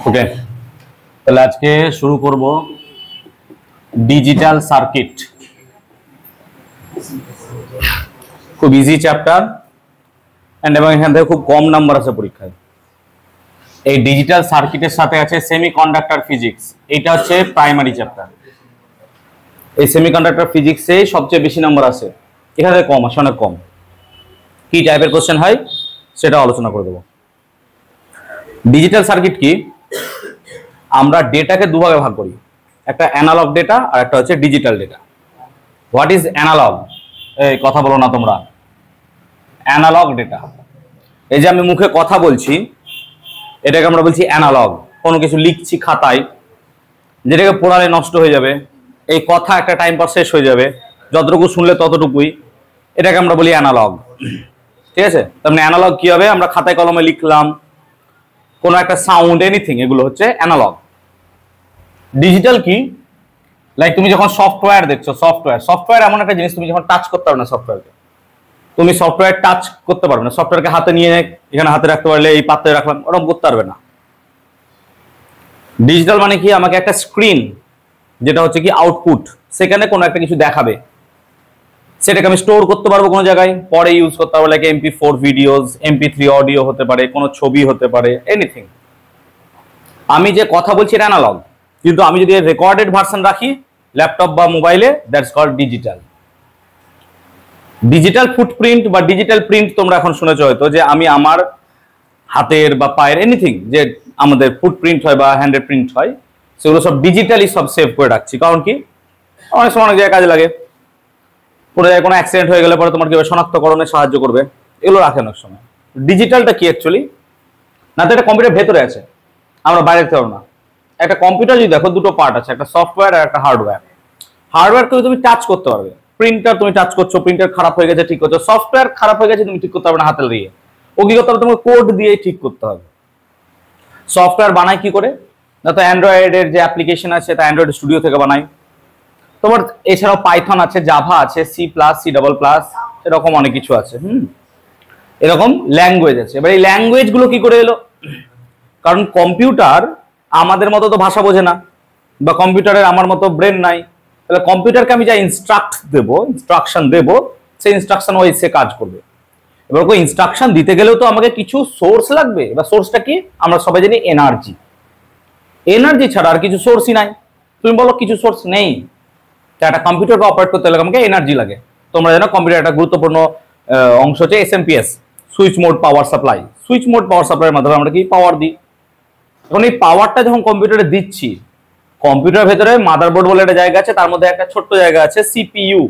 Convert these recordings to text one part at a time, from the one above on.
ওকে, তাহলে আজকে শুরু করব ডিজিটাল সার্কিট। খুব ইজি চ্যাপ্টার এবং এখান থেকে খুব কম নাম্বার আছে পরীক্ষায়। এই ডিজিটাল সার্কিটের সাথে আছে সেমিকন্ডাক্টর ফিজিক্স, এটা হচ্ছে প্রাইমারি চ্যাপ্টার। এই সেমিকন্ডাক্টর ফিজিক্সে সবচেয়ে বেশি নাম্বার আছে, এখানে কম আসে, অনেক কম। কি টাইপের কোশ্চেন হয় সেটা আলোচনা করে দেবো। ডিজিটাল সার্কিট কি? আমরা ডেটাকে দুভাগে ভাগ করি, একটা অ্যানালগ ডেটা আর একটা হচ্ছে digital data. What is analog? এই কথা বলো না তোমরা। অ্যানালগ ডেটা, এই যে আমি মুখে কথা বলছি এটাকে আমরা বলছি অ্যানালগ। কোনো কিছু লিখছি খাতায়, যেটাকে পড়ালে নষ্ট হয়ে যাবে, এই কথা একটা টাইম পর শেষ হয়ে যাবে, যতটুকু শুনলে ততটুকুই, এটাকে আমরা বলি অ্যানালগ। ঠিক আছে, তার মানে অ্যানালগ কি হবে? আমরা খাতায় কলমে লিখলাম, কোনো একটা সাউন্ড, এনিথিং, এগুলো হচ্ছে অ্যানালগ। ডিজিটাল কি? লাইক তুমি যখন সফটওয়্যার দেখছো, সফটওয়্যার এমন একটা জিনিস তুমি যখন টাচ করতে পারবে না, সফটওয়্যারকে তুমি সফটওয়্যার টাচ করতে পারবে না। সফটওয়্যারকে হাতে নিয়ে এখানে হাতে রাখতে পারলে এই পাত্রে রাখলাম, ওরকম করতে পারবে না। ডিজিটাল মানে কি? আমাকে একটা স্ক্রিন, যেটা হচ্ছে কি আউটপুট, সেখানে কোনো একটা কিছু দেখাবে, সেটাকে আমি স্টোর করতে পারবো কোনো জায়গায়, পরে ইউজ করতে পারবো। Like MP4 videos, MP3 audio হতে পারে, কোনো ছবি হতে পারে, এনিথিং। আমি যে কথা বলছি এটা অ্যানালগ, কিন্তু আমি যদি রেকর্ডেড ভার্সন রাখি ল্যাপটপ বা মোবাইলে, that's called digital. Digital footprint বা ডিজিটাল প্রিন্ট তোমরা এখন শুনেছো হয়তো, যে আমি আমার হাতের বা পায়ের এনিথিং যে আমাদের ফুটপ্রিন্ট হয় বা হ্যান্ডের প্রিন্ট হয়, সেগুলো সব ডিজিটালি সব সেভ করে রাখছি। কারণ কি? অনেক সময় অনেক জায়গায় কাজে লাগে, কোনো জায়গায় কোনো অ্যাক্সিডেন্ট হয়ে গেলে পরে তোমার কিভাবে শনাক্তকরণে সাহায্য করবে, এগুলো রাখে অনেক সময়। ডিজিটালটা কি অ্যাকচুয়ালি? না তো এটা কম্পিউটার ভেতরে আছে, আমরা বাইরে দেখতে পারবো না। একটা কম্পিউটার যদি দেখো, দুটো পার্ট আছে, একটা সফটওয়্যার আর একটা হার্ডওয়্যার। হার্ডওয়্যারকে তুমি টাচ করতে পারবে, প্রিন্টার তুমি টাচ করছো, প্রিন্টার খারাপ হয়ে গেছে ঠিক করছো। সফটওয়্যার খারাপ হয়ে গেছে তুমি ঠিক করতে পারবে না হাতে দিয়ে, ও কি করতে হবে? তোমাকে কোড দিয়ে ঠিক করতে হবে। সফটওয়্যার বানায় কি করে? না তো অ্যান্ড্রয়েডের যে অ্যাপ্লিকেশন আছে তা অ্যান্ড্রয়েড স্টুডিও থেকে বানায়। তোমার এছাড়াও পাইথন আছে, জাভা আছে, C++, এরকম অনেক কিছু আছে। এরকম ল্যাঙ্গুয়েজ আছে। এবার এই ল্যাঙ্গুয়েজ গুলো কি করে এলো? কারণ কম্পিউটার আমাদের মতো তো ভাষা বোঝে না, বা কম্পিউটারের আমার মতো ব্রেন নাই। তাহলে কম্পিউটারকে আমি যা ইনস্ট্রাকশন দেবো, সেই ইনস্ট্রাকশন ওয়াইজ সে কাজ করবে। এবার ওই ইনস্ট্রাকশন দিতে গেলেও তো আমাকে কিছু সোর্স লাগবে। এবার সোর্সটা কি? আমরা সবাই জানি এনার্জি। এনার্জি ছাড়া আর কিছু সোর্সই নাই। তুমি বলো কিছু সোর্স নেই, একটা কম্পিউটারকে অপারেট করতে হলে আমাকে এনার্জি লাগে। তোমরা জানো কম্পিউটার একটা গুরুত্বপূর্ণ অংশ হচ্ছে SMPS, switch mode power supply. Switch mode power সাপ্লাইয়ের মাধ্যমে আমরা কি পাওয়ার দিই। এখন এই পাওয়ারটা যখন কম্পিউটারে দিচ্ছি, কম্পিউটারের ভেতরে মাদারবোর্ড বলে একটা জায়গা আছে, তার মধ্যে একটা ছোট্ট জায়গা আছে CPU।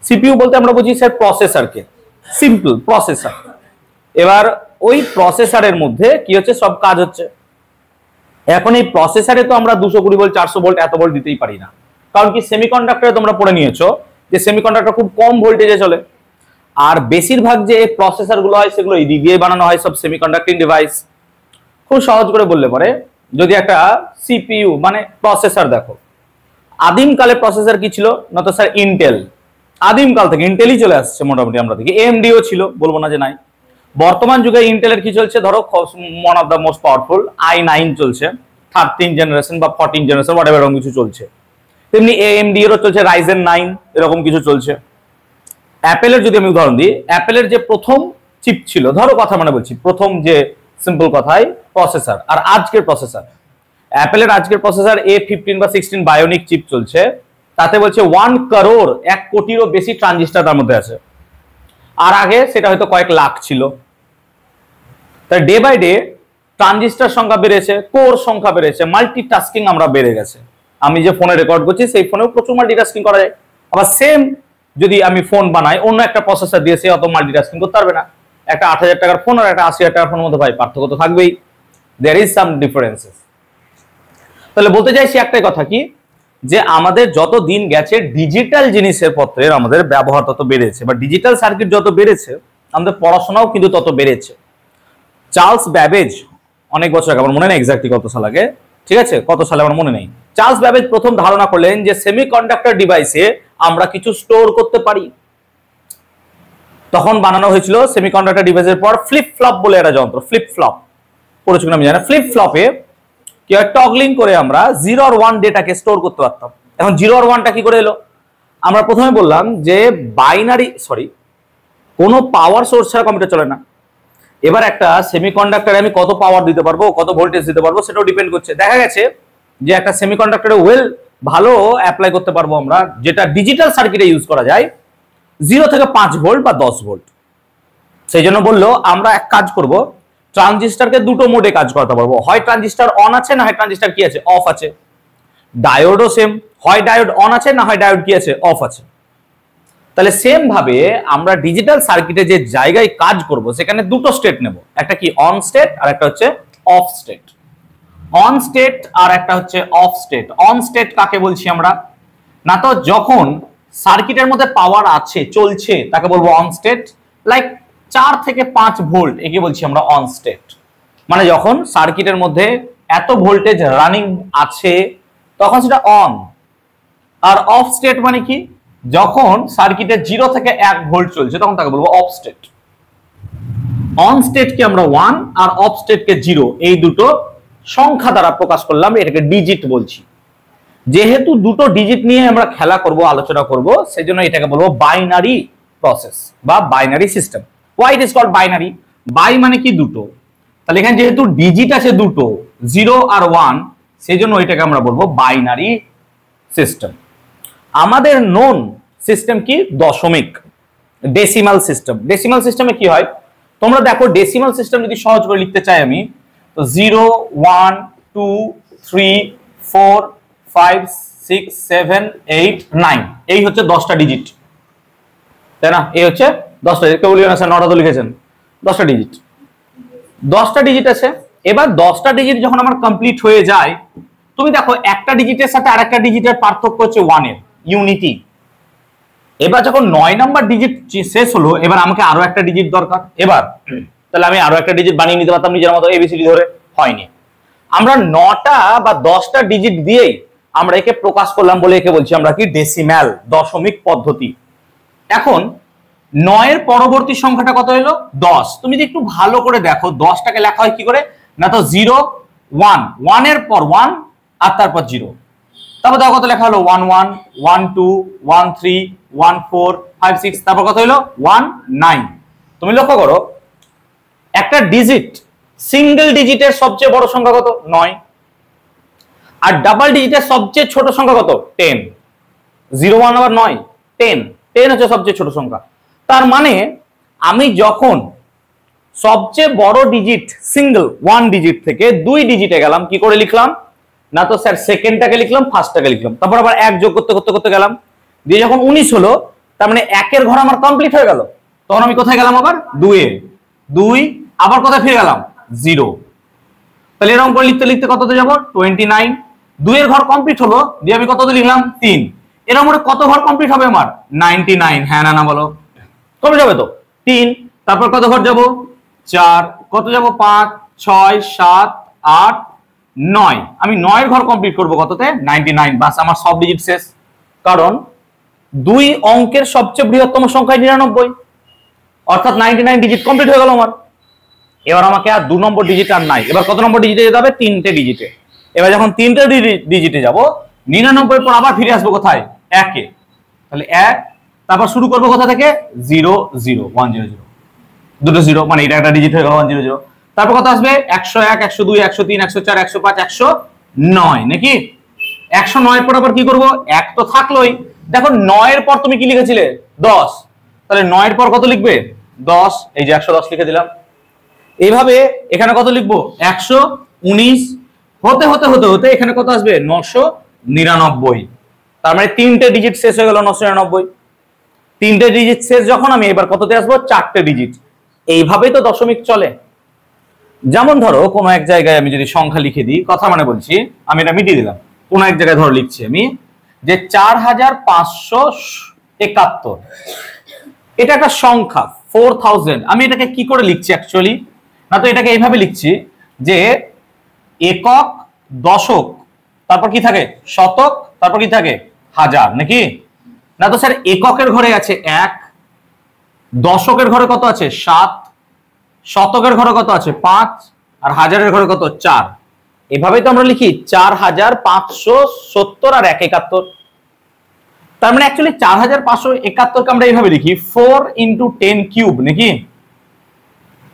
CPU বলতে আমরা বুঝি স্যার প্রসেসরকে, সিম্পল প্রসেসর। এবার ওই প্রসেসরের মধ্যে কি হচ্ছে? সব কাজ হচ্ছে। এখন এই প্রসেসরে তো আমরা 220 ভোল্ট, 400 ভোল্ট, এত ভোল্ট দিতেই পারি না। কারণ কি? সেমিকন্ডাক্টরে তোমরা পড়ে নিয়েছো যে সেমিকন্ডাক্টর খুব কম ভোল্টেজে চলে। আর বেশিরভাগ যে প্রসেসর গুলো হয় সেগুলো ED দিয়ে বানানো হয়, সব সেমিকন্ডাক্টিং ডিভাইস। খুব সহজ করে বললে পরে, যদি একটা CPU মানে প্রসেসর দেখো, আদিমকালে প্রসেসর কি ছিল? না তো স্যার ইন্টেল। আদিমকাল থেকে ইন্টেলই চলে আসছে মোটামুটি। আমরা দেখি AMDও ছিল, বলবো না যে নাই। বর্তমান যুগে ইন্টেলের কি চলছে? ধরো one of the most powerful i9 চলছে, 13 জেনারেশন বা 14 জেনারেশন, হোয়াটএভার, এরকম কিছু চলছে। তেমনি AMD এরও চলছে Ryzen 9, এরকম কিছু চলছে। অ্যাপেলের যদি আমি উদাহরণ দিই, অ্যাপেলের যে প্রথম চিপ ছিল, ধরো কথা মানে বলছি, প্রথম যে সিম্পল কথায় প্রসেসর আর আজকের প্রসেসর, অ্যাপেলের আজকের প্রসেসর A15 বা 16 বায়োনিক চিপ চলছে। তাতে বলছে 1 করোড়, 1 কোটিরও বেশি ট্রানজিস্টার তার মধ্যে আছে। আর আগে সেটা হয়তো কয়েক লাখ ছিল। তাই ডে বাই ডে ট্রানজিস্টার সংখ্যা বেড়েছে, কোর সংখ্যা বেড়েছে, মাল্টিটাস্কিং আমরা বেড়ে গেছে। আমি যে ফোনে রেকর্ড করছি সেই ফোনেও প্রচুর মাল্টিটাস্কিং করা যায়। আবার সেম যদি আমি ফোন বানাই অন্য একটা প্রসেসর দিয়ে, সে অত মাল্টিটাস্কিং করতে পারবে না। একটা 8,000 টাকার ফোন আর একটা 80,000 টাকার ফোনের মধ্যে ভাই পার্থক্য তো থাকবেই, দেয়ার ইজ সাম ডিফারেন্সেস। তাহলে বলতে চাইছি একটাই কথা, কি যে আমাদের যত দিন গেছে ডিজিটাল জিনিসের পত্রের আমাদের ব্যবহার তত বেড়েছে, বা ডিজিটাল সার্কিট যত বেড়েছে আমাদের পড়াশোনাও কিন্তু তত বেড়েছে। চার্লস ব্যাবেজ অনেক বছর আগে, আমার মনে নেই এক্স্যাক্টলি কত সাল আগে, ঠিক আছে, কত সালে আমার মনে নেই, চার্লস ব্যাবেজ প্রথম ধারণা করলেন যে সেমিকন্ডাক্টর ডিভাইসে আমরা কিছু স্টোর করতে পারি। তখন বানানো হয়েছিল সেমিকন্ডাক্টর ডিভাইসের পর ফ্লিপ ফ্লপ বলে একটা যন্ত্র। ফ্লিপ ফ্লপ পড়েছো কিনা আমি জানি না। ফ্লিপ ফ্লপে কি হয়, টগলিং করে আমরা 0 আর 1 ডেটাকে স্টোর করতে পারতাম। এখন 0 আর 1টা কি করে এলো? আমরা প্রথমে বললাম যে কোনো পাওয়ার সোর্স ছাড়া কম্পিউটার চলে না। এবার একটা সেমিকন্ডাক্টরে আমি কত পাওয়ার দিতে পারবো, কত ভোল্টেজ দিতে পারবো, সেটাও ডিপেন্ড করছে। দেখা গেছে যে একটা সেমিকন্ডাক্টরে ভালো অ্যাপ্লাই করতে পারবো আমরা, যেটা ডিজিটাল সার্কিটে ইউজ করা যায় 0 থেকে 5 ভোল্ট বা 10 ভোল্ট। সেই জন্য বললো আমরা এক কাজ করব, ট্রানজিস্টরকে দুটো মোডে কাজ করাতে পারবো, হয় ট্রানজিস্টর অন আছে, না হয় ট্রানজিস্টর কি আছে, অফ আছে। ডায়োডও সেম, হয় ডায়োড অন আছে, না হয় ডায়োড কি আছে, অফ আছে। তাহলে সেম ভাবে আমরা ডিজিটাল সার্কিটে যে জায়গায় কাজ করব সেখানে দুটো স্টেট নেব, একটা কি অন স্টেট আর একটা হচ্ছে অফ স্টেট। অন স্টেট আর একটা হচ্ছে অফ স্টেট। অন স্টেট কাকে বলছি আমরা? না তো যখন সার্কিটের মধ্যে পাওয়ার আছে, চলছে, তাকে বলবো অন স্টেট। লাইক 4 থেকে 5 ভোল্ট, একে বলছি আমরা অন স্টেট। মানে যখন সার্কিটের মধ্যে এত ভোল্টেজ রানিং আছে তখন সেটা অন। আর অফ স্টেট মানে কি? যখন সার্কিটে 0 থেকে 1 ভোল্ট চলছে তখন তাকে বলবো অফ স্টেট। অন স্টেট কে আমরা 1 আর অফ স্টেট কে 0, এই দুটো সংখ্যা দ্বারা প্রকাশ করলাম, এটাকে ডিজিট বলছি। যেহেতু দুটো ডিজিট নিয়ে আমরা খেলা করব, আলোচনা করব, সেজন্য এটাকে বলবো বাইনারি প্রসেস বা binary system. Why it is called binary? Bi মানে কি দুটো, তাহলে এখানে যেহেতু ডিজিট আছে দুটো, 0 আর 1, সেজন্য এটাকে আমরা বলবো বাইনারি সিস্টেম। আমাদের নোন সিস্টেম কি? দশমিক, ডেসিমাল সিস্টেম। ডেসিমাল সিস্টেমে কি হয় তোমরা দেখো, ডেসিমাল সিস্টেম যদি সহজ করে লিখতে চাই আমি, তো 0 1 2 3 4 5 6 7 8 9, এই হচ্ছে 10টা ডিজিট, তাই না? এই হচ্ছে 10টা ডিজিট। কেউ লিখেন স্যার 9টা তো লিখেছেন, 10টা ডিজিট। 10টা ডিজিট আছে। এবার 10টা ডিজিট যখন আমার কমপ্লিট হয়ে যায়, তুমি দেখো একটা ডিজিটের সাথে আরেকটা ডিজিটের পার্থক্য হচ্ছে 1 এর ইউনিটি। এবার যখন 9 নাম্বার ডিজিট শেষ হলো, এবার আমাকে আরো একটা ডিজিট দরকার। এবার তাহলে আমি আরো একটা ডিজিট বানিয়ে নিতে পারতাম নিজের মতো, এবিসিডি ধরে। হয়নি, আমরা 9টা বা 10টা ডিজিট দিয়েই আমরা একে প্রকাশ করলাম বলে একে বলছি আমরা কি? ডেসিম্যাল, দশমিক পদ্ধতি। এখন 9 এর পরবর্তী সংখ্যাটা কত হলো? 10। তুমি যদি একটু ভালো করে দেখো 10টাকে লেখা হয় কি করে, না তো 0 1, 1 এর পর 1 আর তারপর 0। তারপর দেখো কত লেখা হলো, 1 1 1 2 1 3 1 4 5 6, তারপর কত হলো 1 9। তুমি লক্ষ্য করো একটা ডিজিট, সিঙ্গেল ডিজিটের সবচেয়ে বড় সংখ্যা কত? 9। আর ডাবল ডিজিটের সবচেয়ে ছোট সংখ্যা কত? 10। 0 1 আবার 9, 10। 10 হচ্ছে সবচেয়ে ছোট সংখ্যা। তার মানে আমি যখন সবচেয়ে বড় ডিজিট সিঙ্গেল 1 ডিজিট থেকে 2 ডিজিটে গেলাম, কি করে লিখলাম? না তো স্যার সেকেন্ডটাকে লিখলাম, ফার্স্টটাকে লিখলাম, তারপর আবার 1 যোগ করতে করতে করতে গেলাম, দিয়ে যখন 19 হলো, তার মানে 1 এর ঘর আমার কমপ্লিট হয়ে গেল। তখন আমি কোথায় গেলাম? আবার 2 এ, 2 আবার কোথায় ফিরে গেলাম? 0। তাহলে এরকম করে লিখতে লিখতে কততে যাব? 29। 2 এর ঘর কমপ্লিট হলো, দিয়ে আমি কততে লিখলাম? 3। এরকম করে কত ঘর কমপ্লিট হবে আমার? 99। হ্যাঁ না না বলো, কমে যাবে তো? 3। তারপর কত ঘর যাব? 4। কত যাব? 5 6 7 8 9। আমি 9 এর ঘর কমপ্লিট করব কততে? 99। বাস, আমার সব ডিজিট শেষ। কারণ 2 অঙ্কের সবচেয়ে বৃহত্তম সংখ্যা 99, অর্থাৎ 99 ডিজিট কমপ্লিট হয়ে গেল আমার। এবার আমাকে আর 2 নম্বর ডিজিট আর নাই। এবার কত নম্বর ডিজিটে যেতে হবে? 3টে ডিজিটে। এবার যখন 3টে ডিজিটে যাব, 99 পর আবার ফিরে আসবো কোথায়? 1 এ। তাহলে 1, তারপর শুরু করবো কোথা থেকে? 0 0 1 0 0, দুটো 0, মানে এটা একটা ডিজিট হয়ে গেল 1 0 0। তারপর কত আসবে? 101 102 103 104 105 109, নাকি? 109 পর আবার কি করব? 1 তো থাকলোই। দেখো 9 এর পর তুমি কি লিখেছিলে? 10। তাহলে 9 এর পর কত লিখবে? 10। এই যে 110 লিখে দিলাম। এইভাবে এখানে কত লিখবো? 119। হতে হতে হতে হতে এখানে কত আসবে? 999। তার মানে 3টে ডিজিট শেষ হয়ে গেল, 999। 3টে ডিজিট শেষ যখন, আমি এবার কততে আসবো? 4টে ডিজিট। এইভাবেই তো দশমিক চলে। যেমন ধরো কোনো এক জায়গায় আমি যদি সংখ্যা লিখে দিই, কথা মানে বলছি, আমি এটা মিটিয়ে দিলাম। কোন এক জায়গায় ধরো লিখছি আমি যে 4571, এটা একটা সংখ্যা 4000। আমি এটাকে কি করে লিখছি অ্যাকচুয়ালি? না তো এটাকে এইভাবে লিখছি যে একক, দশক, তারপর কি থাকে? শতক, তারপর কি থাকে? হাজার, নাকি? না তো স্যার এককের ঘরে আছে 1, দশকের ঘরে কত আছে? 7, শতকের ঘরে কত আছে? 5, আর হাজারের ঘরে কত? 4। এভাবেই তো আমরা লিখি 4570 আর 171। তার মানে অ্যাকচুয়ালি 4571 কে আমরা এইভাবে লিখি 4 × 10 কিউব নাকি,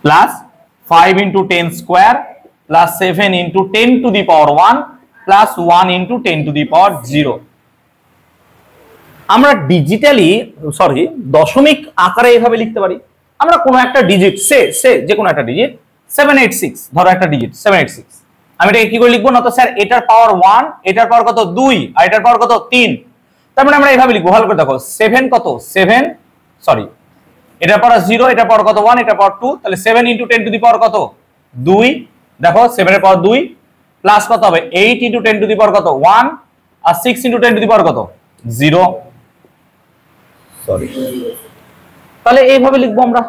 প্লাস 5 × 10 স্কয়ার প্লাস 7 × 10⁻1 প্লাস 1 × 10⁻0। আমরা ডিজিটালি দশমিক আকারে এইভাবে লিখতে পারি। আমরা কোনো একটা ডিজিট যে কোনো একটা ডিজিট 786, ধরো একটা ডিজিট 786, আমি এটাকে কি করে লিখবো না তো স্যার এটার পাওয়ার 1, এটার পাওয়ার কত 2 আর এটার পাওয়ার কত 3। তার মানে আমরা এইভাবে লিখবো, ভালো করে দেখো 7 কত 7 এটার পাওয়ার 0, এটার পাওয়ার কত 1, এটার পাওয়ার 2, তাহলে 7 × 10 টু দি পাওয়ার কত 2, দেখো 7 এর পাওয়ার 2 প্লাস কত হবে 8 × 10 টু দি পাওয়ার কত 1 আর 6 × 10 টু দি পাওয়ার কত 0। তাহলে এইভাবে লিখবো আমরা।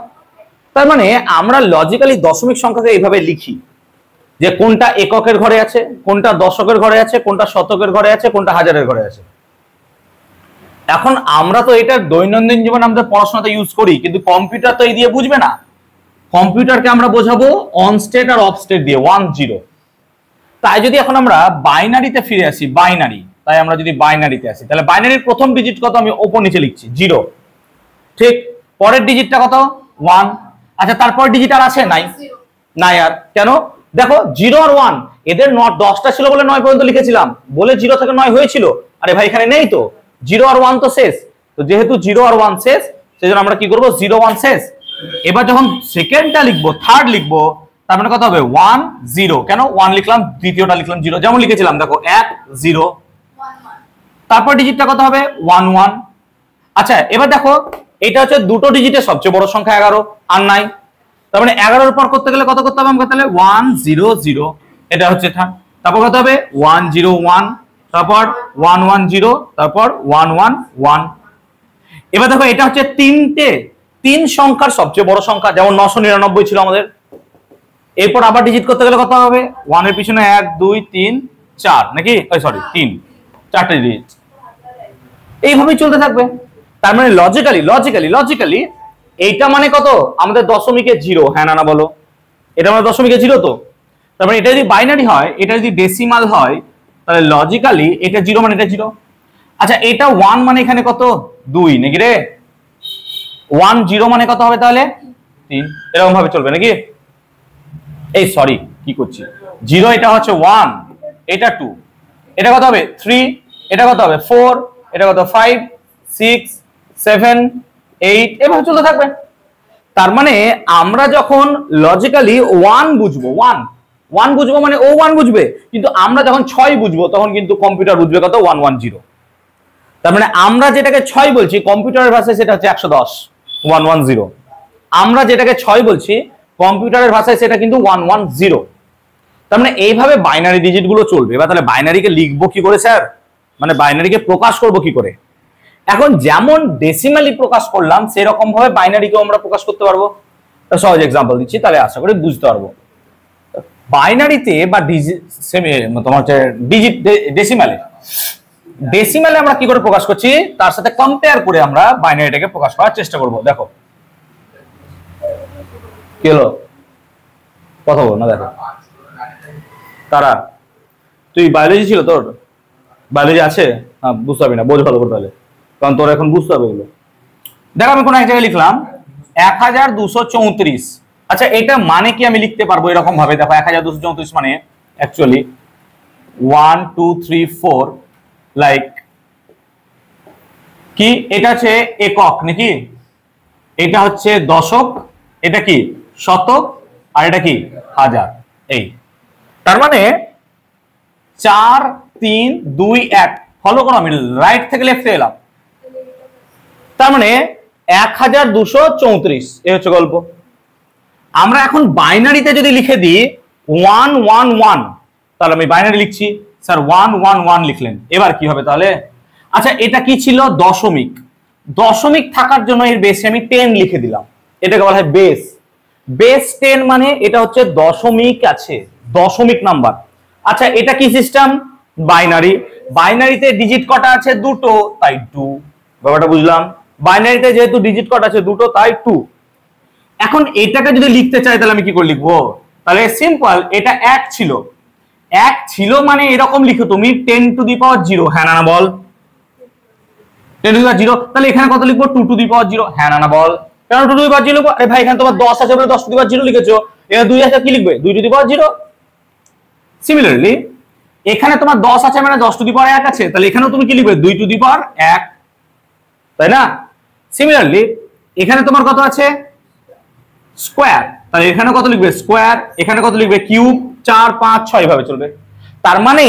তার মানে আমরা লজিক্যালি দশমিক সংখ্যাকে এইভাবে লিখি যে কোনটা এককের ঘরে আছে, কোনটা দশকের ঘরে আছে, কোনটা শতকের ঘরে আছে, কোনটা হাজারের ঘরে আছে। এখন আমরা তো এটা দৈনন্দিন জীবনে আমাদের পড়াশোনাতে ইউজ করি, কিন্তু কম্পিউটার তো এই দিয়ে বুঝবে না। কম্পিউটারকে আমরা বোঝাবো অন স্টেট আর অফ স্টেট দিয়ে 1 0। তাই যদি এখন আমরা বাইনারিতে ফিরে আসি, তাই আমরা যদি বাইনারিতে আসি তাহলে বাইনারির প্রথম ডিজিট কত আমি উপর নিচে লিখছি 0, ঠিক। পরের ডিজিটটা কত 1। আচ্ছা তারপর ডিজিট আর আছে নাই আর কেন, দেখো 0 আর 1 এদের 10টা ছিল বলে 9 পর্যন্ত লিখেছিলাম, বলে 0 থেকে 9 হয়েছিল। আরে ভাই এখানে নেই তো, 0 আর 1 তো শেষ, তো যেহেতু 0 আর 1 শেষ সেজন্য আমরা কি করব 0 1 শেষ। এবার যখন সেকেন্ডটা লিখবো, থার্ড লিখবো, তার মানে কত হবে 1 0, কেন 1 লিখলাম, দ্বিতীয়টা লিখলাম 0, যেমন লিখেছিলাম দেখো 1 0। তারপর ডিজিটটা কত হবে 1 1। আচ্ছা এবার দেখো এটা হচ্ছে দুটো ডিজিটের সবচেয়ে বড় সংখ্যা 11 আর নাই, তার মানে 11 এর পর করতে গেলে কত করতে হবে আমাকে, তাহলে 1 0 0, এটা হচ্ছে তারপর কত হবে 1 0 1, তারপর 1 1 0, তারপর 1 1 1। এবার দেখো এটা হচ্ছে তিন সংখ্যার সবচেয়ে বড় সংখ্যা, যেমন 999 ছিল আমাদের। এরপর আবার ডিজিট করতে গেলে কত হবে 1 এর পিছনে 1 2 3 4 নাকি, 3 4টে ডিজিট, এইভাবেই চলতে থাকবে। তার মানে লজিক্যালি এইটা মানে কত আমাদের দশমিকে 0, হ্যাঁ না বলো, এটা আমাদের দশমিকে 0 তো। তার মানে এটা যদি বাইনারি হয়, এটা যদি ডেসিমাল হয়, তাহলে লজিক্যালি এটা 0 মানে এটা 0। আচ্ছা এটা 1 মানে এখানে কত 2 নাকি রে, 1 0 মানে কত হবে তাহলে 3, এরকম ভাবে চলবে নাকি। এই কি করছি 0 এটা হচ্ছে 1, এটা 2, এটা কত হবে 3, এটা কত হবে 4, এটা কত 5 6 7 8, এভাবে চলতে থাকবে। তার মানে আমরা যখন লজিক্যালি 1 বুঝবো মানে ও 1 বুঝবে, কিন্তু আমরা যখন 6 বুঝবো তখন কিন্তু কম্পিউটার বুঝবে কত 1 1 0। তার মানে আমরা যেটাকে 6 বলছি কম্পিউটারের ভাষায় সেটা হচ্ছে 110 1 1 0। আমরা যেটাকে 6 বলছি কম্পিউটারের ভাষায় সেটা কিন্তু 1 1 0। তার মানে এইভাবে বাইনারি ডিজিট গুলো চলবে। এবার তাহলে বাইনারিকে লিখবো কি করে স্যার, মানে বাইনারিকে প্রকাশ করব কি করে। এখন যেমন ডেসিমালি প্রকাশ করলাম সেরকম ভাবে বাইনারিকেও আমরা প্রকাশ করতে পারবো। সহজ এক্সাম্পল দিচ্ছি, তাহলে আশা করি বুঝতে পারবো। বাইনারিতে বা তোমার হচ্ছে ডিজিট ডেসিমালে আমরা কি করে প্রকাশ করছি তার সাথে কম্পেয়ার করে আমরা বাইনারিটাকে প্রকাশ করার চেষ্টা করব। দেখো কি হলো, কথা বল না। দেখো তারা, তুই বায়োলজি ছিল, তোর বায়োলজি আছে, হ্যাঁ বুঝতে পারবি না, বোঝ ভালো করে তাহলে, কারণ তোর এখন বুঝতে হবে এগুলো। দেখো আমি কোন এক জায়গায় লিখলাম 1234। আচ্ছা এটা মানে কি আমি লিখতে পারবো এরকম ভাবে, দেখো 1234 মানে অ্যাকচুয়ালি 1 2 3 4, লাইক কি এটা হচ্ছে একক নাকি, এটা হচ্ছে দশক, এটা কি শতক, আর এটা কি হাজার। এই তার মানে 4 3 2 1, ফলো করো, আমি রাইট থেকে লেফটে এলাম। তার মানে 1234, এই হচ্ছে গল্প। আমরা এখন বাইনারিতে যদি লিখে দিই 1 1 1, তাহলে আমি বাইনারি লিখছি স্যার 1 1 1 লিখলেন, এবার কি হবে তাহলে। আচ্ছা এটা কি ছিল দশমিক, দশমিক থাকার জন্য এর বেসে আমি 10 লিখে দিলাম, এটাকে বলা হয় বেস। বেস 10 মানে এটা হচ্ছে দশমিক আছে, দশমিক নাম্বার। আচ্ছা এটা কি সিস্টেম, বাইনারি। বাইনারিতে ডিজিট কটা আছে দুটো, তাই 2, ব্যাপারটা বুঝলাম। বাইনারিতে যেহেতু ডিজিট কটা আছে দুটো তাই 2। এখন এটাকে যদি লিখতে চাই তাহলে আমি কি করে লিখবো, তাহলে সিম্পল, এটা 1 ছিল, এক ছিল মানে এরকম লিখো তুমি 10 টু দি পাওয়ার 0, হ্যাঁ না বল? 10 টু দি পাওয়ার 0, তাহলে এখানে কত লিখবো? 2 টু দি পাওয়ার 0, হ্যাঁ না বল? কেন 2 টু দি পাওয়ার 0 লিখবো? আরে ভাই এখানে তোমার 10 আছে বলে 10 টু দি পাওয়ার 0 লিখেছো, এখানে 2 আছে কি লিখবে? 2 টু দি পাওয়ার 0। সিমিলারলি এখানে তোমার 10 আছে মানে 10 টু দি পাওয়ার 1 আছে, তাহলে এখানেও তুমি কি লিখবে? 2 টু দি পাওয়ার 1, তাই না? সিমিলারলি এখানে তোমার কত আছে? স্কয়ার, তাহলে এখানে কত লিখবে? স্কয়ার, এখানে কত লিখবে? কিউব, 4 5 6 ভাবে চলবে। তার মানে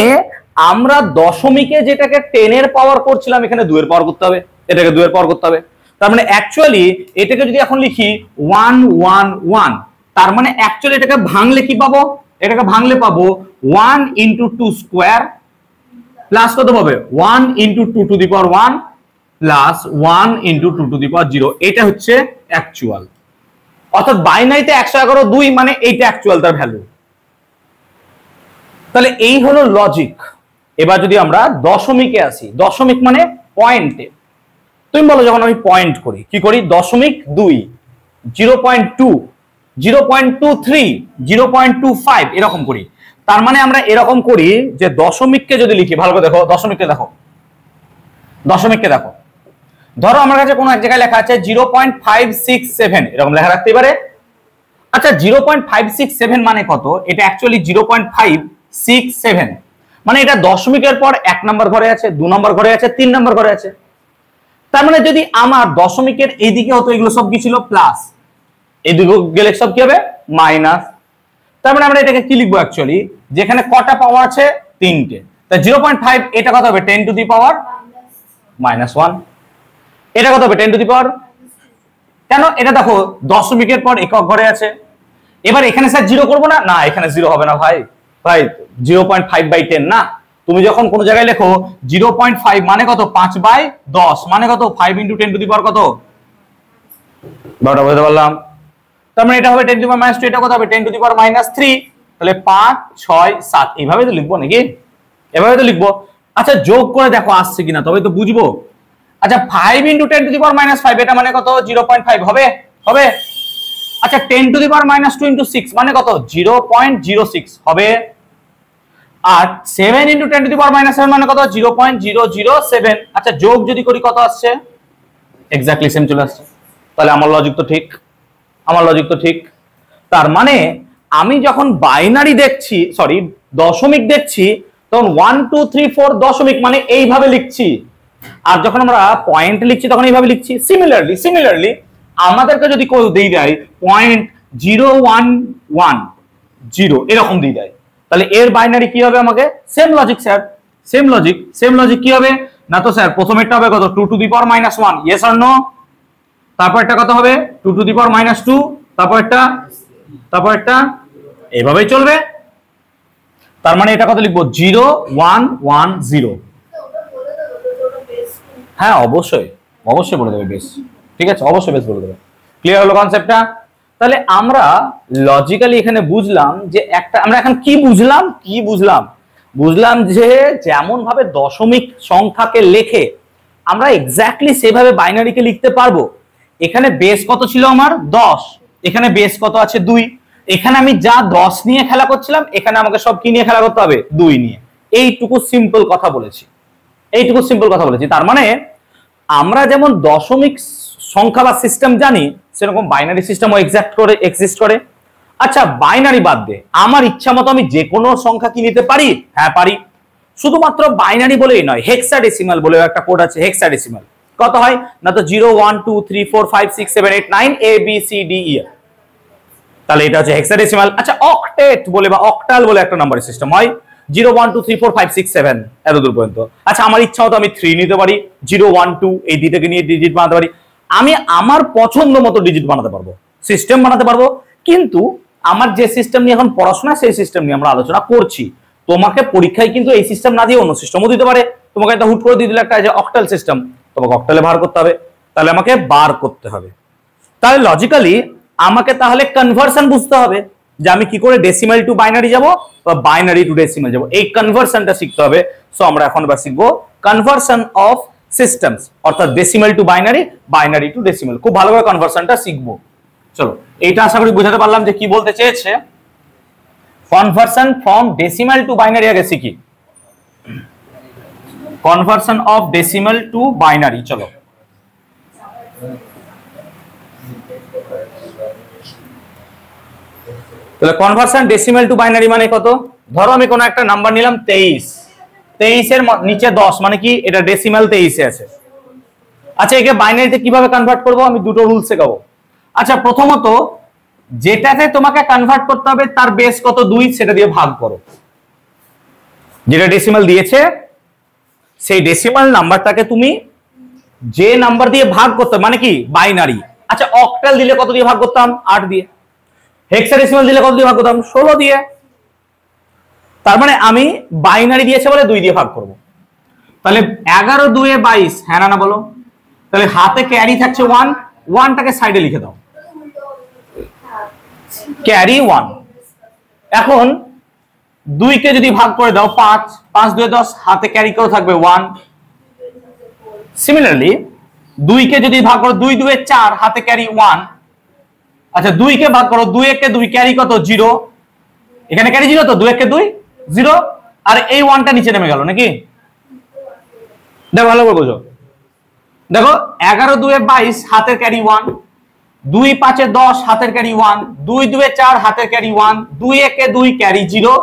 আমরা দশমিকে যেটাকে 10 এর পাওয়ার করছিলাম এখানে 2 এর পাওয়ার করতে হবে, এটাকে 2 এর পাওয়ার করতে হবে। তার মানে অ্যাকচুয়ালি এটাকে যদি এখন লিখি 1 1 1, তার মানে অ্যাকচুয়ালি এটাকে ভাঙলে কি পাবো? এটাকে ভাঙলে পাবো 1 ইনটু 2 স্কয়ার প্লাস কত পাবে? 1 into 2 to the power 1 plus 1 into 2 to the power 0। এটা হচ্ছে অ্যাকচুয়াল, অর্থাৎ বাইনারিতে 111 2 মানে এইটা অ্যাকচুয়াল তার ভ্যালু। তাহলে এই হলো লজিক। এবার যদি আমরা দশমিকে আসি, দশমিক মানে পয়েন্টে, তুমি বলো যখন আমি পয়েন্ট করি কি করি? 0.2, 0.2, 0.23, 0.25 এরকম করি। তার মানে আমরা এরকম করি যে দশমিককে যদি লিখি, ভালো করে দেখো, দশমিককে দেখো, দশমিককে দেখো, ধরো আমার কাছে কোনো এক জায়গায় লেখা আছে 0.567, এরকম লেখা রাখতে পারে। আচ্ছা 0.567 মানে কত? এটা অ্যাকচুয়ালি 0.567, মানে এটা দশমিকের পর 1 নম্বর ঘরে আছে, 2 নম্বর ঘরে আছে, 3 নম্বর ঘরে আছে। তার মানে যদি আমার দশমিকের এইদিকে হতো, এগুলো সব কি ছিল? প্লাস, এইদিকে গেলে সব কি হবে? মাইনাস। তার মানে আমরা এটাকে কি লিখবো অ্যাকচুয়ালি? যেখানে কটা পাওয়ার আছে? 3টে। তাই 0.5 এটা কত হবে? 10 টু দি পাওয়ার -1। এটা কত হবে? 10 টু দি পাওয়ার, কেন? এটা দেখো দশমিকের পর একক ঘরে আছে। এবার এখানে স্যার 0 করবো না? না, এখানে 0 হবে না ভাই। ভাই 0.5/10 না। তুমি যখন কোন জায়গায় লেখো 0.5 মানে কত? 5/10 মানে কত? 5 ইনটু 10 টু দি পাওয়ার কত? 12টা বুঝতে পারলাম। তার মানে এটা হবে 10 টু দি পাওয়ার -2, এটা কত হবে? 10 টু দি পাওয়ার -3। তাহলে 5 6 7 এইভাবে তো লিখবো নাকি? এভাবে তো লিখবো। আচ্ছা যোগ করে দেখো আসছে কিনা, তবে তো বুঝবো। আচ্ছা 5 ইনটু 10 টু দি পাওয়ার -5 এটা মানে কত? 0.5 হবে? হবে। আচ্ছা 10 টু দি পাওয়ার -2 ইনটু 6 মানে কত? 0.06 হবে। আর 7 ইনটু 10 টু দি পাওয়ার -7 মানে কত? 0.007। আচ্ছা যোগ যদি করি কত আসছে? এক্স্যাক্টলি সেম চলে আসছে। তাহলে আমার লজিক তো ঠিক, আমার লজিক তো ঠিক। তার মানে আমি যখন বাইনারি দেখছি, সরি দশমিক দেখছি, তখন 1 2 3 4 দশমিক মানে এইভাবে লিখছি। আর যখন আমরা পয়েন্ট লিখছি তখন এইভাবে লিখছি। সিমিলারলি আমাদেরকে যদি কেউ দিয়ে দেয় 0.0110 এরকম দিয়ে দেয়, তাহলে এর বাইনারি কি হবে? আমাকে same logic sir, same logic কি হবে? না তো স্যার প্রথমেরটা হবে কত? 2 to the power -1, yes or no? তারপরটা কত হবে? 2 টু দি পাওয়ার -2, তারপরটা এইভাবেই চলবে। তার মানে এটা কত লিখবো? 0 1 1 0। হ্যাঁ অবশ্যই, অবশ্যই বলে দেবে বেশ, ঠিক আছে, অবশ্যই বেশ বলে দেবে। ক্লিয়ার হলো কনসেপ্টটা? তাহলে আমরা লজিক্যালি এখানে বুঝলাম যে একটা, আমরা এখন কি বুঝলাম? বুঝলাম যে যেমন ভাবে দশমিক সংখ্যাকে লেখে আমরা এক্স্যাক্টলি সেভাবে বাইনারিকে লিখতে পারবো। এখানে বেস কত ছিল আমার? 10, এখানে বেস কত আছে? 2। এখানে আমি যা 10 নিয়ে খেলা করছিলাম, এখানে আমাকে সব কি নিয়ে খেলা করতে হবে? 2 নিয়ে। এইটুকু সিম্পল কথা বলেছি, এইটুকু সিম্পল কথা বলেছি। তার মানে আমরা যেমন দশমিক সংখ্যা বা সিস্টেম জানি, সেরকম বাইনারি সিস্টেমও এক্সিস্ট করে। আচ্ছা বাইনারি বাদ দে, আমার ইচ্ছা মতো আমি যে কোনো সংখ্যা কি নিতে পারি? হ্যাঁ পারি। শুধুমাত্র বাইনারি বলেই নয়, হেক্সাডেসিমাল বলে একটা কোড আছে, হেক্সাডেসিমাল। কত হয়? না তো 0 1 2 3 4 5 6 7 8 9 A B C D E, তাহলে এটা হচ্ছে হেক্সাডেসিমাল। আচ্ছা অক্টেট বলে বা অক্টাল বলে একটা নাম্বার সিস্টেম হয়, 0 1 2 3 4 5 6 7 এত দূর পর্যন্ত। আচ্ছা আমার ইচ্ছা মতো আমি 3 নিতে পারি, 0 1 2 এই দুইটাকে নিয়ে ডিজিট বানাতে পারি। আমি আমার পছন্দ মতো ডিজিট বানাতে পারবো, সিস্টেম বানাতে পারবো। কিন্তু আমার যে সিস্টেম নিয়ে এখন পড়াশোনা, সেই সিস্টেম নিয়ে আমরা আলোচনা করছি। তোমাকে পরীক্ষায় কিন্তু এই সিস্টেম না দিয়ে অন্য সিস্টেমও দিতে পারে। তোমাকে একটা হুট করে দিয়ে দিলে একটা যে অক্টাল সিস্টেম, তোমাকে অক্টালে বার করতে হবে, তাহলে আমাকে বার করতে হবে। তাহলে লজিক্যালি আমাকে তাহলে কনভার্সন বুঝতে হবে, যে আমি কি করে ডেসিমাল টু বাইনারি যাব বা বাইনারি টু ডেসিমাল যাব, এই কনভার্সনটা শিখতে হবে। সো আমরা এখন এবার শিখবো কনভার্সন অফ সিস্টেমস, অর্থাৎ decimal two binary, binary two decimal. খুব ভালো করে কনভার্সনটা শিখবো। চলো এইটা আশা করি বোঝাতে পারলাম যে কি বলতে চেয়েছে। Conversion from decimal two binary আগে শিখি। Conversion of decimal two binary, চলো। তাহলে কনভার্সন ডেসিমাল টু বাইনারি মানে কত? ধরো আমি কোনো একটা নাম্বার নিলাম 23, 23 এর নিচে 10, মানে কি এটা ডেসিমাল 23 এ আছে। আচ্ছা, একে বাইনারিতে কিভাবে কনভার্ট করব? আমি দুটো রুলস শেখাবো। আচ্ছা, প্রথমত যেটাতে তোমাকে কনভার্ট করতে হবে তার বেস কত 2, সেটা দিয়ে ভাগ করো। যেটা ডেসিমাল দিয়েছে সেই ডেসিমাল নাম্বারটাকে তুমি যে নাম্বার দিয়ে ভাগ করতে, মানে কি বাইনারি। আচ্ছা, অক্টাল দিলে কত দিয়ে ভাগ করতাম? 8 দিয়ে। হেক্সাডেসিমাল দিলে কত দিয়ে ভাগ করতাম? 16 দিয়ে। তার মানে আমি বাইনারি দিয়েছে বলে 2 দিয়ে ভাগ করব। তাহলে 11 2 এ 22, হ্যাঁ না বলো? তাহলে হাতে ক্যারি থাকছে 1, 1টাকে সাইডে লিখে দাও, ক্যারি 1। এখন 2 কে যদি ভাগ করে দাও 5, 5 2 10, হাতে ক্যারি করে থাকবে 1। সিমিলারলি 2 কে যদি ভাগ করো 2 2 এ 4, হাতে ক্যারি 1। আচ্ছা, 2 কে ভাগ করো 2 1 কে 2, ক্যারি কত? 0। এখানে ক্যারি 0, তো 2 1 কে 2 0, আর এই 1টা নিচে নেমে গেল নাকি? দেখো ভালো করে বুঝো। দেখো 11 2 এ 22, হাতের ক্যারি 1, 2 5 এ 10, হাতের ক্যারি 1, 2 2 এ 4, হাতের ক্যারি 1, 2 1 এ 2, ক্যারি 0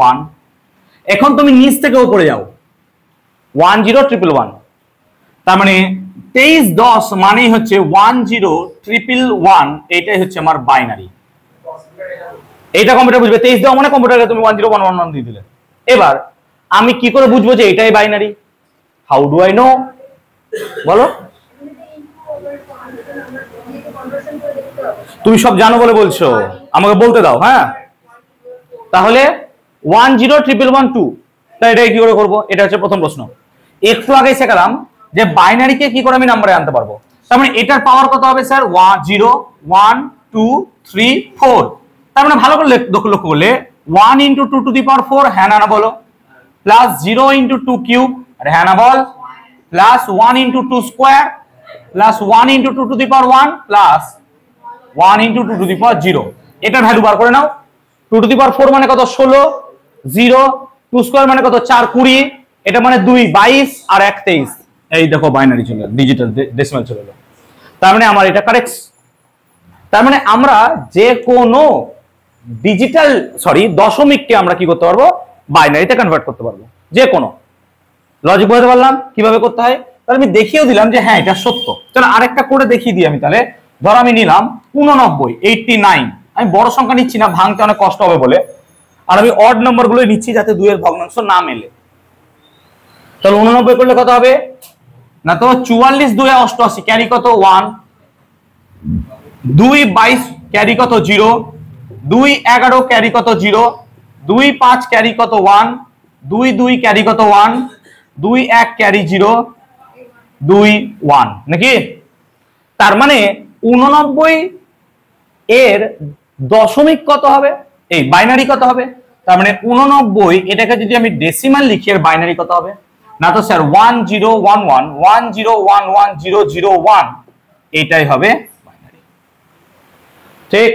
1। এখন তুমি নিচ থেকে উপরে যাও, 1 0 1 1 1। তার মানে 23 10 মানেই হচ্ছে 1 0 1 1 1, এটাই হচ্ছে আমার বাইনারি। এটা কম্পিউটার বুঝবে। 23 দাও মানে কম্পিউটারে তুমি 1 0 1 1 1 দিয়ে দিলে। এবার আমি কি করে বুঝবো যে এটাই binary? How do I know? বলো। তুমি সব জানো বলে বলছো, আমাকে বলতে দাও। হ্যাঁ, তাহলে 1 0 1 1 1 2, তাই এটা কি করে করবো? এটা হচ্ছে প্রথম প্রশ্ন। একটু আগে শেখালাম যে বাইনারিকে কি করে আমি নাম্বারে আনতে পারবো। তার মানে এটার পাওয়ার কত হবে স্যার? 1 0 1 2 3 4। তার মানে ভালো করে লক্ষ্য করলে 1 × 2 টু দি পাওয়ার 4, হ্যাঁ না বলো? প্লাস 0 × 2 কিউব, হ্যাঁ না বল? Plus 1 × 2 square, plus 1 × 2 to the power 1, plus 1 × 2 to the power 0। এটার ভ্যালু বার করে নাও। 2 টু দি পাওয়ার 4 মানে কত? 16। 0 2 স্কোয়ার মানে কত? 4 20। এটা মানে 2 22 আর 1 23। এই দেখো বাইনারি চলে গেল, ডিজিটাল ডেসিমাল চলে গেল। তার মানে আমার এটা কারেক্ট। তার মানে আমরা যে কোনো ডিজিটাল দশমিককে আমরা কি করতে পারবো? বাইনারিতে কনভার্ট করতে পারবো। যে কোনো লজিক বুঝতে পারলাম কিভাবে করতে হয়। তাহলে আমি দেখিয়েও দিলাম যে হ্যাঁ এটা সত্য। চলো আরেকটা করে দেখিয়ে দিই আমি। তাহলে ধরো আমি নিলাম 89 89। আমি বড় সংখ্যা নিচ্ছি না, ভাঙতে অনেক কষ্ট হবে বলে, আর আমি অড নম্বর গুলো নিচ্ছি যাতে 2 এর ভগ্নাংশ না মেলে। তাহলে 89 করলে কত হবে? না তো 44 2 এ 88, ক্যারি কত? 1। 2 22, ক্যারি কত? 0। 2 11, ক্যারি কত? 0। 2 5, ক্যারি কত? 1। 2 2, ক্যারি কত? 1। 2 1, ক্যারি 0 2 1 নাকি? তার মানে 89 এর দশমিক কত হবে? এই বাইনারি কত হবে? তার মানে 89 এটাকে যদি আমি ডেসিমাল লিখি এর বাইনারি কত হবে? না তো স্যার 1 0 1 1 1 0 1 1 0 0 1, এটাই হবে বাইনারি। ঠিক।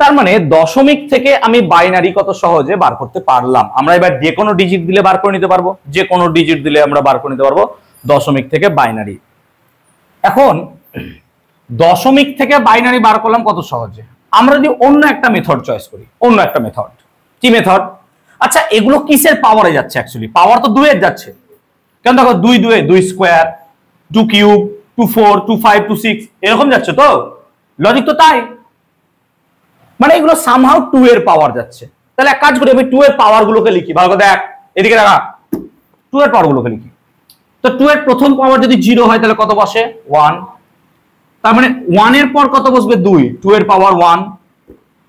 তার মানে দশমিক থেকে আমি বাইনারি কত সহজে বার করতে পারলাম। আমরা এবার যে কোনো ডিজিট দিলে বার করে নিতে পারবো, যে কোনো ডিজিট দিলে আমরা বার করে নিতে পারবো দশমিক থেকে বাইনারি। এখন দশমিক থেকে বাইনারি বার করলাম কত সহজে। আমরা যদি অন্য একটা মেথড চয়েস করি, অন্য একটা মেথড। কি মেথড? আচ্ছা, এগুলো কিসের পাওয়ারে যাচ্ছে? অ্যাকচুয়ালি পাওয়ার তো 2 এর যাচ্ছে। কেন দেখো 2 2 2 স্কোয়ার, 2 কিউব, 2 4, 2 5, 2 6 এরকম যাচ্ছে তো। লজিক তো তাই। মানে এগুলো সামহাউ 2 এর পাওয়ার যাচ্ছে। তাহলে এক কাজ করি, আমি 2 এর পাওয়ার গুলোকে লিখি। ভালো করে দেখ, এদিকে দেখা, 2 এর পাওয়ার গুলোকে লিখি। তো 2 এর প্রথম পাওয়ার যদি 0 হয় তাহলে কত বসে? 1। তার মানে 1 এর পর কত বসবে? 2। 2 এর পাওয়ার 1।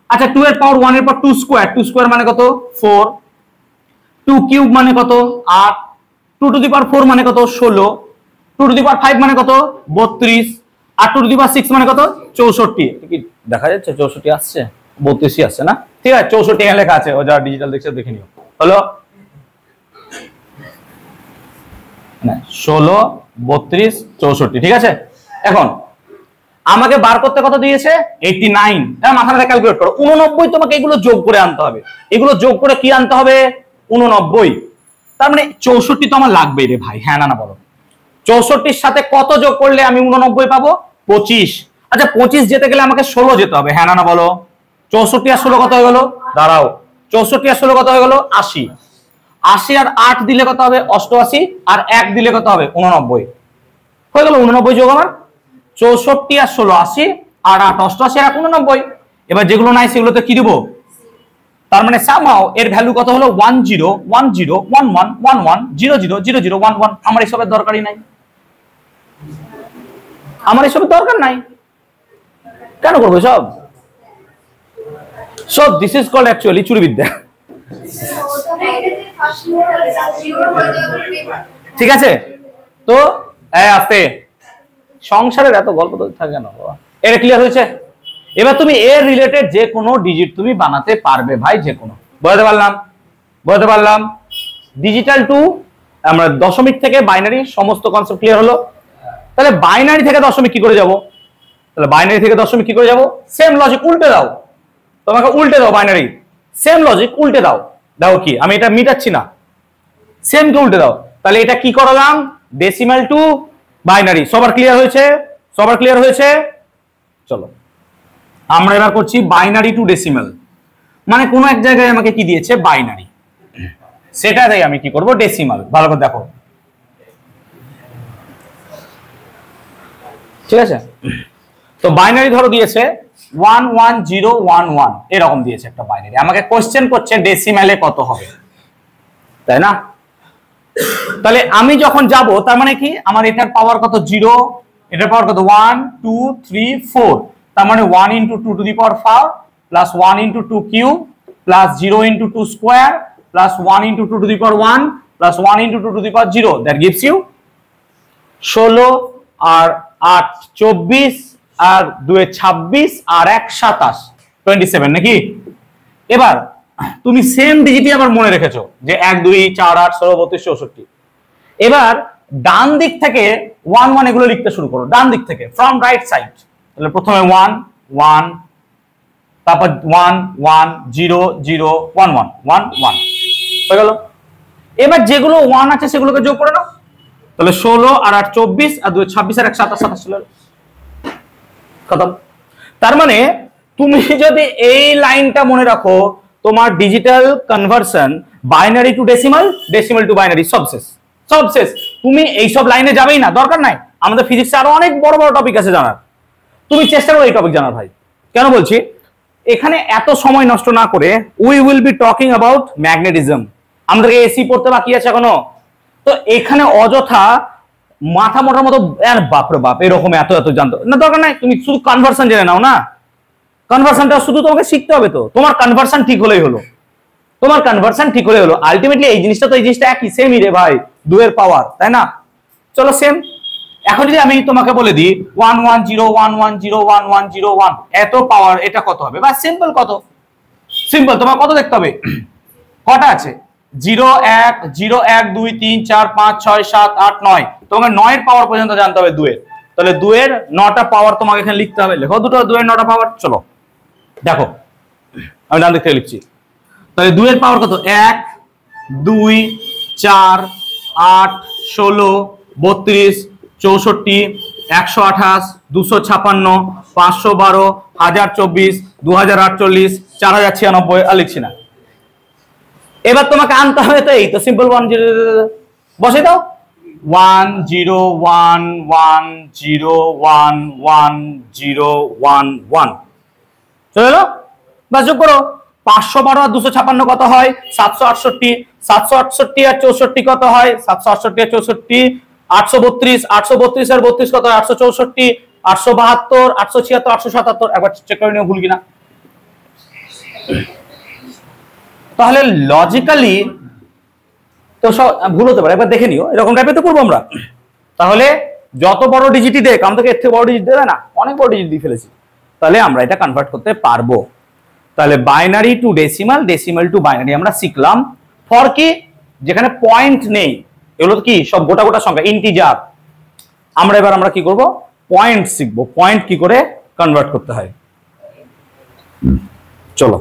আচ্ছা, 2 এর পাওয়ার 1 এর পর 2 স্কোয়ার, 2 স্কোয়ার মানে কত? 4। 2 কিউব মানে কত? 8। 2 টু দি পাওয়ার 4 মানে কত? 16। 2 টু দি পাওয়ার 5 মানে কত? 32। আর 2 টু দি পাওয়ার 6 মানে কত? 64। কি দেখা যাচ্ছে? 64 আসছে? 32ই আসছে না? ঠিক আছে, 64 এখানে লেখা আছে। ও যারা ডিজিটাল দেখছে দেখে নিও। হলো না 16 32 64, ঠিক আছে। এখন আমাকে বার করতে কত দিয়েছে 89, হ্যাঁ মাথা মাথা ক্যালকুলেট করো 89, তোমাকে এগুলো যোগ করে আনতে হবে, এগুলো যোগ করে কি আনতে হবে 89, তার মানে 64 তো আমার লাগবেই রে ভাই, হ্যাঁ না না বলো 64-র সাথে কত যোগ করলে আমি 89 পাবো 25, আচ্ছা 25 যেতে গেলে আমাকে 16 যেতে হবে, হ্যাঁ না না বলো 64 আর 16 কত হয়ে গেল, দাঁড়াও 64 আর 16 কত হয়ে গেল 80, 80 আর 8 দিলে কত হবে 88, আর 1 দিলে কত হবে 89, হয়ে গেল 89 যোগ আমার 64 আর 16 80 আর 8 88 আর 89, এবার যেগুলো নাই সেগুলোতে কি দিব, তার মানে সামহাও এর ভ্যালু কত হলো 10 10 11 11 00 00 11, আমার এসবের দরকারই নাই, আমার এসবের দরকার নাই, কেন করবো সব, so this is called actually চুরিবিদ্যা। ঠিক আছে, তো আস্তে সংসারের এত গল্প তো থাকে না বাবা, এটা ক্লিয়ার হয়েছে। এবার তুমি এর রিলেটেড যে কোনো ডিজিট তুমি বানাতে পারবে ভাই, যে কোনো, বলতে পারলাম ডিজিটাল টু আমরা দশমিক থেকে বাইনারি সমস্ত কনসেপ্ট ক্লিয়ার হলো। তাহলে বাইনারি থেকে দশমিক কি করে যাব, তাহলে বাইনারি থেকে দশমিক কি করে যাব, সেম লজিক উল্টে দাও, তোমাকে উল্টে দাও বাইনারি, সেম লজিক উল্টে দাও, দেখো কি আমি এটা মিটাচ্ছি না, সেম কে উল্টে দাও, তাহলে এটা কি করলাম ডেসিমাল টু বাইনারি, সবার ক্লিয়ার হয়েছে, চলো আমরা এবার করছি বাইনারি টু ডেসিমাল, মানে কোনো এক জায়গায় আমাকে কি দিয়েছে বাইনারি, সেটাই আমি কি করব ডেসিমাল, ভালো করে দেখো, ঠিক আছে। তো বাইনারি ধরো দিয়েছে 11011 এরকম দিয়েছে একটা বাইনারি, আমাকে কোশ্চেন করছে ডেসিমালে কত হবে, তাই না? তাহলে আমি যখন যাব তার মানে কি আমার এটার পাওয়ার কত 0, এটার পাওয়ার কত 1 2 3 4, তার মানে 1 × 2 to the power 4 plus 1 × 2 cube plus 0 × 2 square plus 1 × 2 to the power 1 plus 1 × 2 to the power 0, that gives you 16 আর 8 24 আর 2 26 আর 1 27 27 নাকি? এবার তুমি সেম ডিজিটই আবার মনে রেখেছো যে 1 2 4 8 16 32 64, এবার ডান দিক থেকে 1 1 এগুলো লিখতে শুরু করো, ডান দিক থেকে ফ্রম রাইট সাইড, তাহলে প্রথমে 1 1 তারপর 1 1 0 0 1 1 1 1 হয়ে গেল। এবার যেগুলো 1 আছে সেগুলোকে যোগ করে নাও, তাহলে 16 আর 8 24 আর 2 26 আর 1 27 27 চলে খতম। তার মানে তুমি যদি এই লাইনটা মনে রাখো, তোমার digital conversion binary two decimal, decimal two binary সব শেষ, তুমি এইসব লাইনে যাবেই না, দরকার নাই, আমাদের ফিজিক্সে আরো অনেক বড় বড় টপিক আছে জানার, তুমি চেষ্টা করো এই টপিক জানার ভাই। কেন বলছি, এখানে এত সময় নষ্ট না করে we will be talking about magnetism, আমাদেরকে এসি পড়তে বাকি আছে এখনো, তো এখানে অযথা মাথা মোটার মতো বাপরে বাপ এরকম এত এত জানতো না, দরকার নাই, তুমি শুধু কনভার্সন জেনে নাও না, কনভার্সনটা শুধু তোমাকে শিখতে হবে, তো তোমার কনভার্সন ঠিক হলেই হলো, আলটিমেটলি এই জিনিসটা তো এই জিনিসটা একই সেমই রে ভাই, 2 এর পাওয়ার, তাই না? চলো সেম, এখন যদি আমি তোমাকে বলে দিই 1 1 0 1 1 0 1 1 0 1 এত পাওয়ার, এটা কত হবে, বা সিম্পল কত, সিম্পল তোমার কত দেখতে হবে, কটা আছে 0 1 0 1 2 3 4 5 6 7 8 9, তোমাকে 9 এর পাওয়ার পর্যন্ত জানতে হবে 2 এর, তাহলে 2 এর 9টা পাওয়ার তোমাকে এখানে লিখতে হবে, লেখো দুটো 2 এর 9টা পাওয়ার, চলো দেখো আমি ডান দিক থেকে লিখছি, তাহলে 2 এর পাওয়ার কত 1 2 4 8 16 32 64 128 256 512 1024 2048 4096, আর লিখছি না। এবার তোমাকে আনতে হবে তো এই তো সিম্পল 1 0 বসে দাও, 1 0 1 1 0 1 1 0 1 1 চলে এলো, বাস যোগ করো, 512 আর 256 কত হয় 768, 768 আর 64 কত হয় 768 আর 64 832, 832 আর 32 কত হয় 864, 872 876 877, একবার চেক করে নিও ভুল কিনা। তাহলে লজিক্যালি তো সব ভুল হতে পারে, একবার দেখে নিও, এরকম টাইপের তো করবো আমরা। তাহলে যত বড় ডিজিটই দেখ, আমাদেরকে এর থেকে বড় ডিজিট দেবে না, অনেক বড় ডিজিট দিয়ে ফেলেছি, তাহলে আমরা এটা কনভার্ট করতে পারবো। তাহলে binary two decimal, decimal two binary আমরা শিখলাম। ফর কি, যেখানে পয়েন্ট নেই, এগুলো কি সব গোটা গোটা সংখ্যা ইন্টিজার, আমরা কি করব পয়েন্ট শিখবো, পয়েন্ট কি করে কনভার্ট করতে হয়। চলো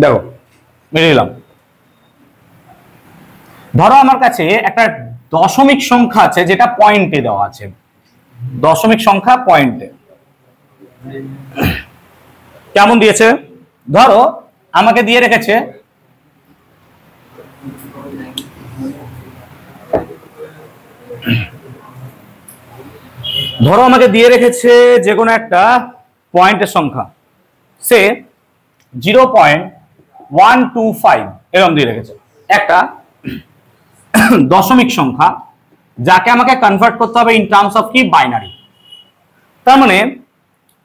দেখো মেনে নিলাম, ধরো আমার কাছে একটা দশমিক সংখ্যা আছে যেটা পয়েন্টে দেওয়া আছে, দশমিক সংখ্যা পয়েন্টে কেমন দিয়েছে, ধরো আমাকে দিয়ে রেখেছে যে কোনো একটা পয়েন্টের সংখ্যা, সে 0.125 এরকম দিয়ে রেখেছে একটা দশমিক সংখ্যা, যাকে আমাকে কনভার্ট করতে হবে ইন টার্মস অফ কি বাইনারি। তার মানে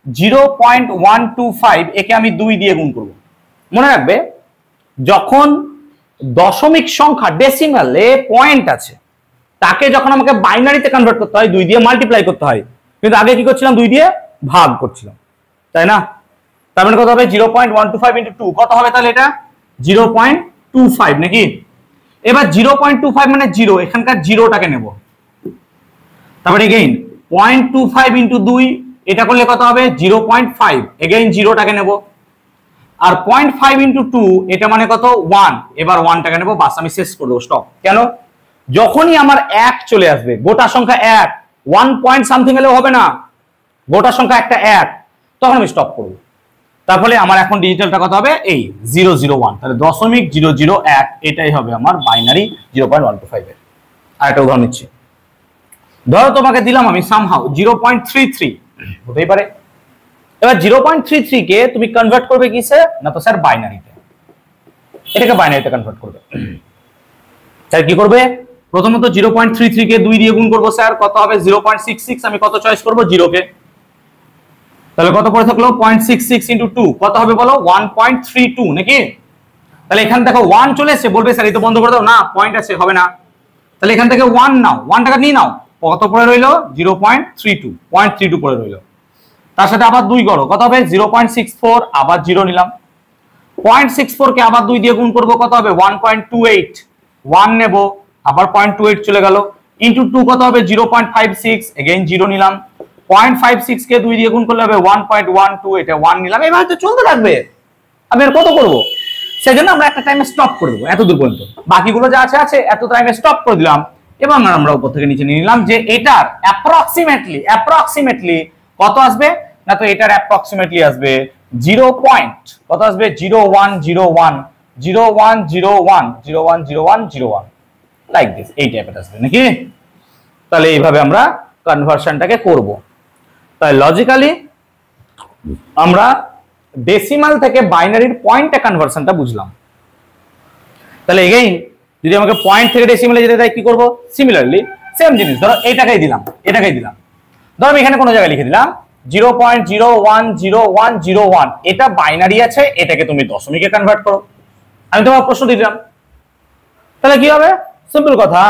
0.125 একে আমি 2 দিয়ে গুণ করব। মনে রাখবে যখন দশমিক সংখ্যা ডেসিমালে পয়েন্ট আছে, তাকে যখন আমাকে বাইনারিতে কনভার্ট করতে হয় 2 দিয়ে মাল্টিপ্লাই করতে হয়, কিন্তু আগে কি করছিলাম 2 দিয়ে ভাগ করছিলাম, তাই না? তার মানে কত হবে 0.125 ইনটু 2 কত হবে তাহলে এটা 0.25 নাকি? এবার 0.25 মানে 0, এখানকার জিরোটাকে নেব, তারপরে এগেইন 0.25 ইনটু 2 এটা করলে কত হবে 0.5, এগেইন জিরোটাকে নেব, আর 0.5 ইনটু 2 এটা মানে কত 1, এবার 1টাকে নেব, বাস আমি শেষ করে দেবো, স্টপ। কেন? যখনই আমার 1 চলে আসবে, গোটা সংখ্যা 1, 1 পয়েন্ট সামথিং হলেও হবে না, গোটা সংখ্যা একটা 1, তখন আমি স্টপ করব। তারপরে আমার এখন ডিজিটালটা কত হবে এই 001, তাহলে 0.001 এটাই হবে আমার বাইনারি 0.125 এর। আর একটা উদাহরণ নিচ্ছি, ধরো তোমাকে দিলাম আমি সামহাউ 0.33, হতেই পারে। এবার 0.33 কে তুমি কনভার্ট করবে কিসে, না তো স্যার বাইনারিতে, এটাকে বাইনারিতে কনভার্ট করবে। স্যার কি করবে, প্রথমত 0.33 কে 2 দিয়ে গুণ করব, স্যার কত হবে 0.66, আমি কত চয়েস করব 0 কে, তাহলে কত পড়ে থাকলো 0.66 ইনটু 2 কত হবে বলো 1.32 নাকি? তাহলে এখান থেকে 1 চলে এসেছে, বলবে স্যার এই তো বন্ধ করে দাও, না পয়েন্ট আছে হবে না, তাহলে এখান থেকে 1 নাও, 1 টাকা নিয়ে নাও, কত পড়ে রইলো 0.32 পড়ে রইলো, তার সাথে আবার 2 করো কত হবে 0.64, আবার 0 নিলাম, 0.64 কে আবার 2 দিয়ে গুণ করব কত হবে 1.28, 1 নেব, আবার 0.28 চলে গেল, ইনটু 2 কত হবে 0.56, এগেইন 0 নিলাম, 0.56 কে 2 দিয়ে গুণ করলে হবে 1.12, এটা 1 নিলাম, এভাবে তো চলতে থাকবে, আমি আর কত করব, সেজন্য আমরা একটা টাইমে স্টপ করে দেব এত দূর পর্যন্ত, বাকিগুলো যা আছে আছে এত টাইমে স্টপ করে দিলাম, এবং আমরা উপর থেকে নিচে নিয়ে নিলাম যে এটার অ্যাপ্রক্সিমেটলি কত আসবে, না তো এটার অ্যাপ্রক্সিমেটলি আসবে 0. কত আসবে 0101 লাইক দিস, এই টাইপের আসবে নাকি? তাহলে এইভাবে আমরা কনভার্সনটাকে করব। তাই লজিক্যালি আমরা ডেসিমাল থেকে বাইনারির পয়েন্টে কনভার্সনটা বুঝলাম। তাহলে এগেইন যদি আমাকে পয়েন্ট থেকে ডেসিমালে যেতে দেয় কি করব, সিমিলারলি সেম জিনিস, ধরো এটাকেই দিলাম, ধরো আমি এখানে কোনো জায়গায় লিখে দিলাম 0.010101, এটা বাইনারি আছে, এটাকে তুমি দশমিকে কনভার্ট করো, আমি তোমার প্রশ্ন দিলাম, তাহলে কি হবে, সিম্পল কথা,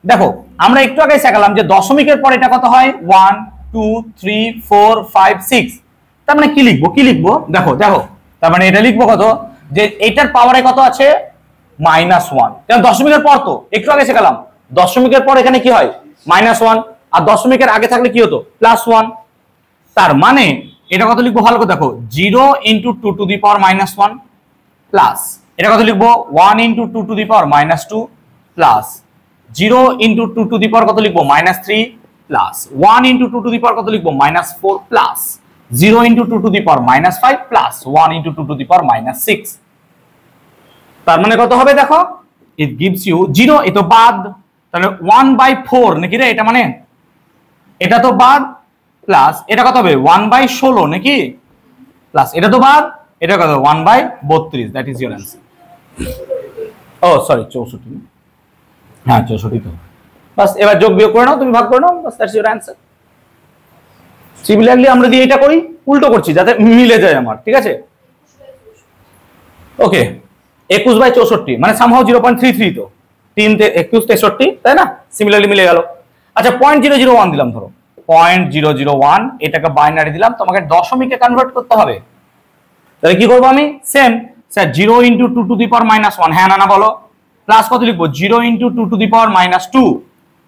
দেখো আমরা একটু আগে শেখালাম যে দশমিকের পর এটা কত হয় 1 2 3 4 5 6, তার মানে কি লিখবো দেখো, তার মানে এটা লিখবো কত, যে এটার পাওয়ারে কত আছে -1, কারণ দশমিকের পর তো একটু আগে শেখালাম দশমিকের পর এখানে কি হয় -1, আর দশমিকের আগে থাকলে কি হতো +1, তার মানে এটা কত লিখবো ভালো করে দেখো 0 into 2 to the power -1 plus এটা কত লিখবো 1 into 2 to the power -2 plus 0 into 2 to the power কত লিখবো -3 plus 1 into 2 to the power কত লিখবো -4 plus 0 into 2 to the power -5 plus 1 into 2 to the power -6, তার মানে কত হবে দেখো, ইট গিভস ইউ 0, এ তো বাদ, তাহলে 1/4 নাকি রে, এটা মানে এটা তো বাদ, প্লাস এটা কত হবে 1/16 নাকি, প্লাস এটা তো বাদ, এটা কত 1/32, that is your answer. Oh sorry 64, হ্যাঁ 64 তো, বাস এবার যোগ বিয়োগ করে নাও, তুমি ভাগ করে নাও, বাস দ্যাটস ইওর অ্যানসার। সিমিলারলি আমরা দিয়ে এটা করি, উল্টো করছি যাতে মিলে যায় আমার, ঠিক আছে? ওকে 21/64 মানে সামহাউ 0.33, তো 3 তে 21 63, তাই না? সিমিলারলি মিলে গেল। আচ্ছা 0.001 দিলাম, ধরো 0.001, এটাকে বাইনারি দিলাম, তোমাকে দশমিকে কনভার্ট করতে হবে, তাহলে কি করবো আমি, same sir 0 into 2 to the power -1, হ্যাঁ না বলো, প্লাস কত লিখবো 0 ইনটু 2 টু দি পাওয়ার -2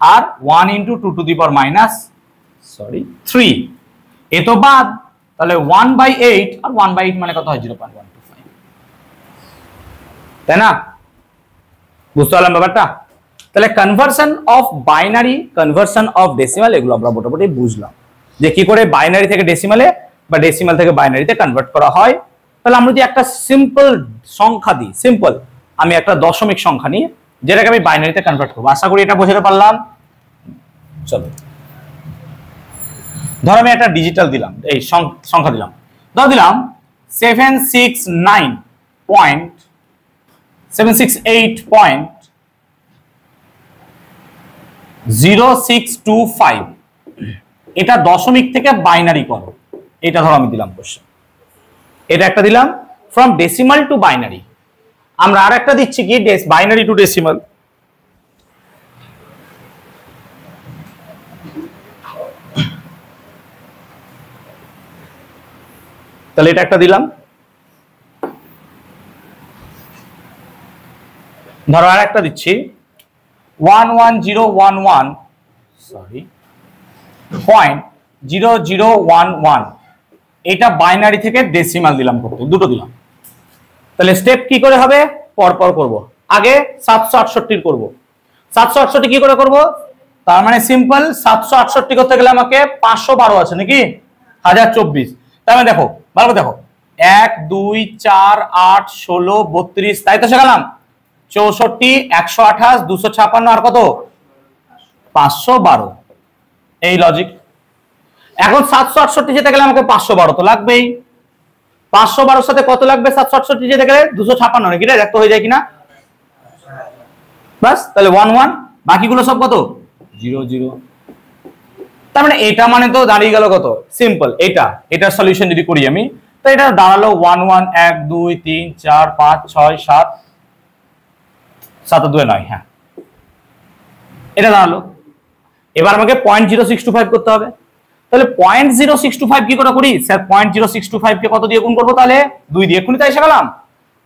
আর 1 into 2 to the power sorry 3, এ তো বাদ, তাহলে 1/8, আর 1/8 মানে কত হয় 0.125, তাই না? বুঝতে পারলাম ব্যাপারটা? তাহলে conversion of binary, conversion of decimal, এগুলো আমরা মোটামুটি বুঝলাম যে কি করে বাইনারি থেকে ডেসিমালে বা ডেসিমাল থেকে বাইনারিতে কনভার্ট করা হয়। তাহলে আমরা যদি একটা সিম্পল সংখ্যা দিই, সিম্পল আমি একটা দশমিক সংখ্যা নিই যেটাকে আমি বাইনারিতে কনভার্ট করবো, আশা করি এটা বোঝাতে পারলাম। চলো ধর আমি একটা ডিজিটাল দিলাম, এই সংখ্যা দিলাম, ধর দিলাম 768.0625, এটা দশমিক থেকে বাইনারি করো, এটা ধরো আমি দিলাম কোশ্চেন, এটা একটা দিলাম ফ্রম ডেসিমাল টু বাইনারি। আমরা আর একটা দিচ্ছি কি বাইনারি টু ডেসিমাল, তাহলে এটা একটা দিলাম। ধরো আর একটা দিচ্ছি 11011, এটা বাইনারি থেকে ডেসিমাল দিলাম করতে, দুটো দিলাম। তাহলে স্টেপ কি করে হবে পরপর করব। আগে 768 করব। 768 কি করে করব? তার মানে সিম্পল, 768 করতে গেলে আমাকে 512 আছে নাকি 1024। তার মানে দেখো ভালো করে দেখো, 1 2 4 8 16 32, তাই তো শেখালাম। 64 128 256 আর কত 512, এই লজিক। এখন 768 যেতে গেলে আমাকে 512 তো লাগবেই। 512 সাথে কত লাগবে 768 যেতে গেলে 256 নাকি রে, দেখতে হয়ে যায় কিনা। বাস, তাহলে 1 1, বাকিগুলো সব কত 0 0। তার মানে এটা মানে তো দাঁড়িয়ে গেল কত সিম্পল, এটার সলিউশন যদি করি আমি, তো এটা দাঁড়ালো 1 1 1 2 3 4 5 6 7 7 2 9, হ্যাঁ এটা দাঁড়ালো। এবার আমাকে 0.0625 করতে হবে। তাহলে 0.0625 কি করে করি স্যার? 0.0625 কে কত দিয়ে গুণ করবো? তাহলে 2 দিয়ে। এক্ষুনি তাই শেখালাম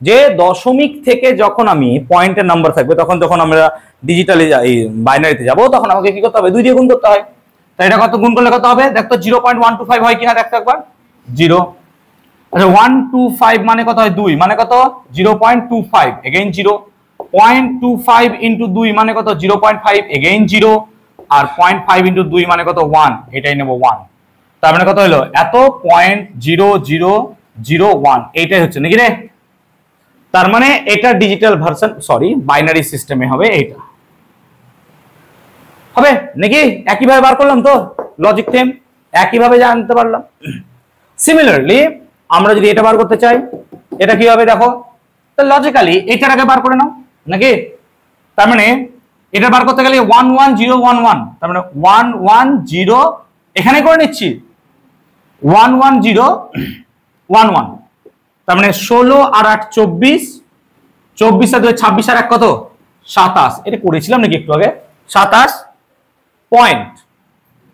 যে দশমিক থেকে যখন আমি পয়েন্টের নাম্বার থাকবে তখন যখন আমরা ডিজিটালি এই বাইনারিতে যাব তখন আমাকে কি করতে হবে 2 দিয়ে গুণ করতে হয়। তাই এটা কত গুণ করলে কত হবে দেখো, 0.125 হয় কিনা দেখো একবার। 0, আচ্ছা 125 মানে কত হয় 2 মানে কত 0.25, এগেইন 0। 0.25 ইনটু 2 মানে কত 0.5, এগেইন 0। আর 0.5 ইনটু 2 মানে কত 1, এটাই নেব 1। তার মানে কত হলো এত 0.0001, এইটাই হচ্ছে নাকি রে। তার মানে এটা ডিজিটাল ভার্সন, সরি বাইনারি সিস্টেমে হবে, এইটা হবে নাকি। একইভাবে বার করলাম তো লজিক থেম, একইভাবে জানতে পারলাম। সিমিলারলি আমরা যদি এটা বার করতে চাই, এটা কি হবে দেখো, তো লজিক্যালি এটার আগে বার করে নাও নাকি। তার মানে এটা বার করতে গেলে 11011, তার মানে 110 এখানে করে নিচ্ছি 11011, তার মানে 16 আর 8 24, 24 আর 2 26 আর 1 কত 27, এটা করেছিলাম নাকি একটু আগে 27 পয়েন্ট,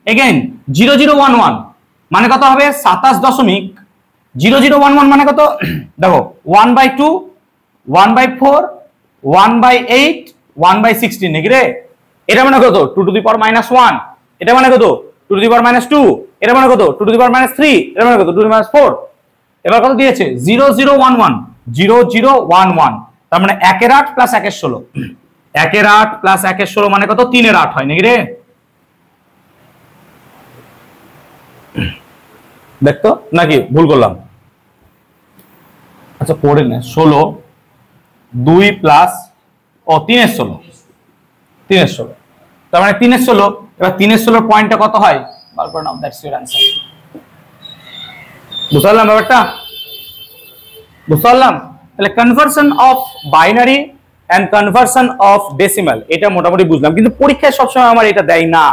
এগেইন 0011 মানে কত হবে 27.0011 মানে কত দেখো 1/2 1/4 1/8 1/16 নাকি রে। এটা মানে কত 2 টু দি পাওয়ার -1, এটা মানে কত 2 টু দি পাওয়ার -2, এটা মানে কত 2 টু দি পাওয়ার -3, এটা মানে কত 2 টু দি পাওয়ার -4। এবার কত দিয়েছে 0011 0011, তার মানে 1 এর 8 প্লাস 1 এর 16, 1 এর 8 প্লাস 1 এর 16 মানে কত 3 এর 8 হয় নাকি রে। দেখতো নাকি ভুল করলাম? আচ্ছা পড়ে নে 16 2 প্লাস 3 এর 16, 3 এর 16, তার মানে 3 এর 16। এবার 3 এর 16 পয়েন্টটা কত হয় বার করে নাও, দ্যাটস ইওর आंसर। বুঝতে পারলাম ব্যাপারটা? বুঝতে পারলাম? তাহলে conversion of binary and conversion of decimal এটা মোটামুটি বুঝলাম, কিন্তু পরীক্ষায় সবসময় আমার এটা দেয় না,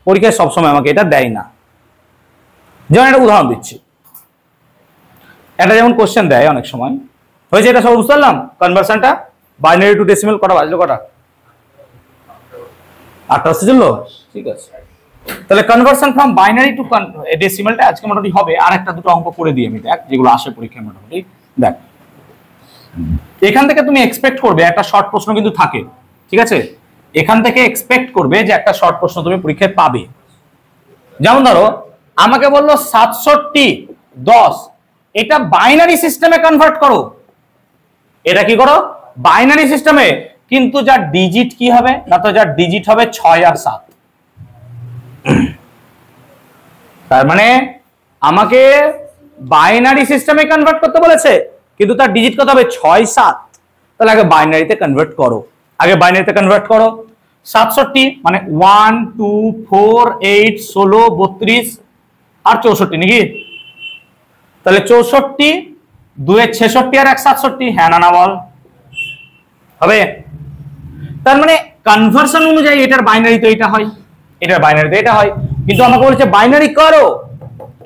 পরীক্ষায় সবসময় আমাকে এটা দেয় না। যেমন একটা উদাহরণ দিচ্ছি, এটা যেমন কোশ্চেন দেয় অনেক সময়, হয়েছে এটা সব বুঝতে পারলাম। কনভার্সনটা বাইনারি টু ডেসিমাল কটা বাজলো, কটা 8টা চললো, ঠিক আছে। তাহলে কনভার্সন ফ্রম বাইনারি টু ডেসিমালটা আজকে মোটামুটি হবে। আর একটা দুটো অঙ্ক করে দিই আমি, দেখ যেগুলো আসে পরীক্ষায় মোটামুটি। দেখ এখান থেকে তুমি এক্সপেক্ট করবে একটা শর্ট প্রশ্ন কিন্তু থাকে, ঠিক আছে। এখান থেকে এক্সপেক্ট করবে যে একটা শর্ট প্রশ্ন তুমি পরীক্ষায় পাবে, যেমন ধরো আমাকে বললো 67 10, এটা বাইনারি সিস্টেমে কনভার্ট করো, এটা কি করো বাইনারি সিস্টেমে, কিন্তু যার ডিজিট কি হবে না, তো যার ডিজিট হবে 6 আর 7। তার মানে আমাকে বাইনারি সিস্টেমে কনভার্ট করতে বলেছে, কিন্তু তার ডিজিট কত হবে 6 7। তাহলে আগে বাইনারিতে কনভার্ট করো, আগে বাইনারিতে কনভার্ট করো। 67 মানে 1 2 4 8 16 32 আর 64 নাকি? তাহলে 64 2 এ 66 আর 1 67, হ্যাঁ না না বল হবে? তার মানে কনভার্সন অনুযায়ী এটার বাইনারি তো এটা হয়, এটার বাইনারি তো এটা হয়, কিন্তু আমাকে বলেছে বাইনারি করো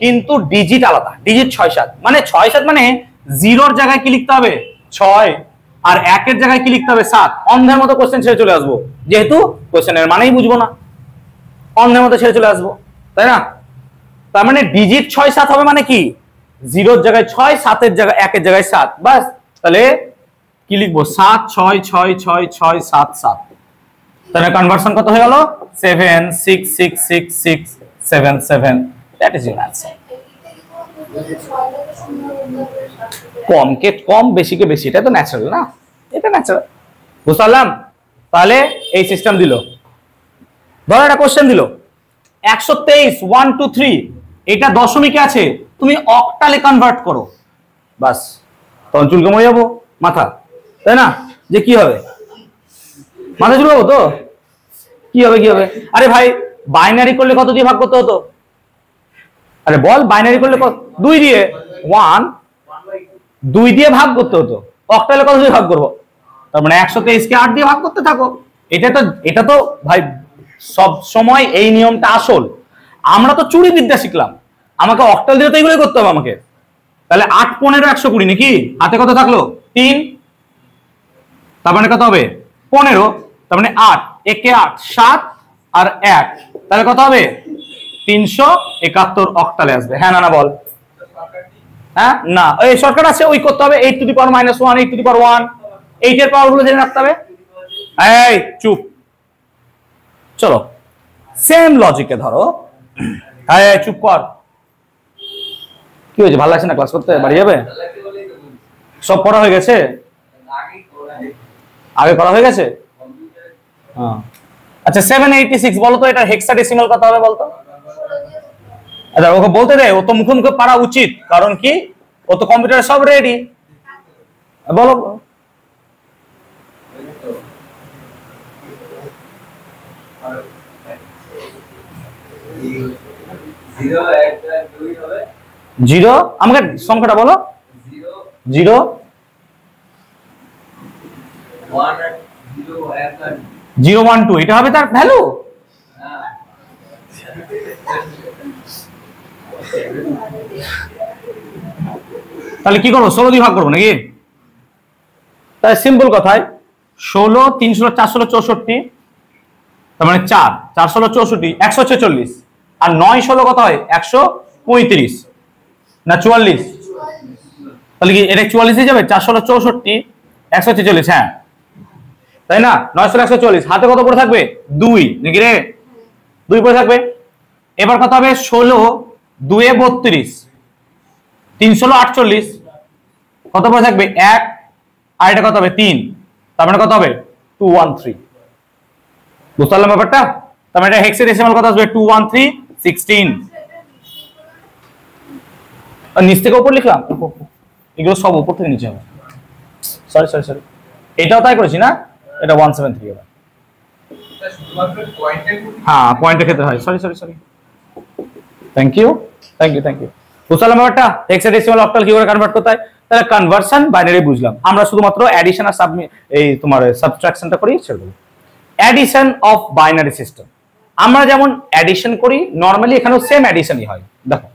কিন্তু ডিজিট আলাদা, ডিজিট 6 7। মানে 6 7 মানে 0 এর জায়গায় কি লিখতে হবে 6 আর 1 এর জায়গায় কি লিখতে হবে 7। অন্ধের মতো কোশ্চেন ছেড়ে চলে আসবো, যেহেতু কোশ্চেনের মানেই বুঝবো না, অন্ধের মতো ছেড়ে চলে আসবো, তাই না? তার মানে ডিজিট 6 7 হবে মানে কি 0 এর জায়গায় 6 7 এর জায়গায় 1 এর জায়গায় 7, বাস। তাহলে কি লিখবো 7 6 6 6 6 7 7। তাহলে কনভার্সন কত হয়ে গেল 7 6 6 6 6 7 7। That is your answer. কম কে কম বেশি কে বেশি, এটা তো ন্যাচারাল না, এটা ন্যাচারাল, বুঝলাম। তাহলে এই সিস্টেম দিল, ধরো একটা কোশ্চেন দিল 123 1 2 3, এটা দশমিকে আছে, তুমি অক্টালে কনভার্ট করো, বাস। তখন চুলকে মরে যাবো মাথা, তাই না? যে কি হবে মাথা চুলকাবো তো, কি হবে কি হবে? আরে ভাই বাইনারি করলে কত দিয়ে ভাগ করতে হতো? আরে বল বাইনারি করলে কত? 2 দিয়ে 1 2 দিয়ে ভাগ করতে হতো, অক্টালে কত দিয়ে ভাগ করবো? তার মানে 123 কে 8 দিয়ে ভাগ করতে থাকো। এটা তো ভাই সব সময় এই নিয়মটা আসল। আমরা তো চুরি বিদ্যা শিখলাম, আমাকে অক্টাল দিয়ে তো এগুলোই করতে হবে আমাকে। তাহলে 8 15 120 নাকি? হাতে কত থাকলো 3, তার মানে কত হবে 15, তার মানে 8 একে 8 7 আর 1, তাহলে কত হবে 371 অক্টালে আসবে, হ্যাঁ না না বল? হ্যাঁ না এই শর্টকাট আছে, ওই করতে হবে 8 two the power -1 8 two the power 1, 8 এর পাওয়ার গুলো জেনে রাখতে হবে। এই চুপ, চলো সেম লজিকে ধরো, হ্যাঁ চুপ কর, কি হয়েছে ভালো লাগছে না ক্লাস করতে, বাড়ি যাবে? সব পড়া হয়ে গেছে, আগে করা হয়ে গেছে। হ্যাঁ আচ্ছা 786 বলো তো এটা হেক্সাডেসিমাল কত হবে বলতো? আচ্ছা ওকে বলতে দে, ও তো মুখে মুখে পারা উচিত, কারণ কি ও তো কম্পিউটারে সব রেডি, বলো। জিরো আমাকে সংখ্যাটা বলো, 0 0 1 2 এটা হবে তার ভ্যালু। তাহলে কি করবো 16 দিয়ে ভাগ করবো নাকি? তাই সিম্পল কথায় 16 3 16 4 16 64, তার মানে 4 4 16 64 146, আর 9 16 কত হয় 135 না 44? তাহলে কি এটা 44 এ যাবে? 4 16 64 146, হ্যাঁ তাই না? 9 16 140, হাতে কত পড়ে থাকবে 2 নাকি রে? 2 পড়ে থাকবে। এবার কত হবে 16 2 এ 32 3 16 48, কত পড়ে থাকবে 1, আর এটা কত হবে 3, তার মানে কত হবে 213। বুঝতে পারলাম ব্যাপারটা? তার মানে এটা হেক্সাডেসিমাল কত আসবে 213 16। আর নিচ থেকে উপর লিখলাম, এগুলো সব উপর থেকে নিচে হবে, সরি সরি সরি, এটাও তাই করেছি না, এটা 173 হবে, হ্যাঁ পয়েন্টের ক্ষেত্রে হয়, sorry sorry sorry, thank you thank you thank you. বুঝতে পারলাম ব্যাপারটা হেক্সাডেসিমাল অক্টাল কি করে কনভার্ট করতে হয়। তাহলে কনভার্সন বাইনারি বুঝলাম, আমরা শুধুমাত্র অ্যাডিশন আর এই তোমার সাবট্রাকশনটা করি ছেড়ে দেবো। অ্যাডিশন অফ বাইনারি সিস্টেম, আমরা যেমন অ্যাডিশন করি নরমালি এখানেও সেম অ্যাডিশনই হয়। দেখো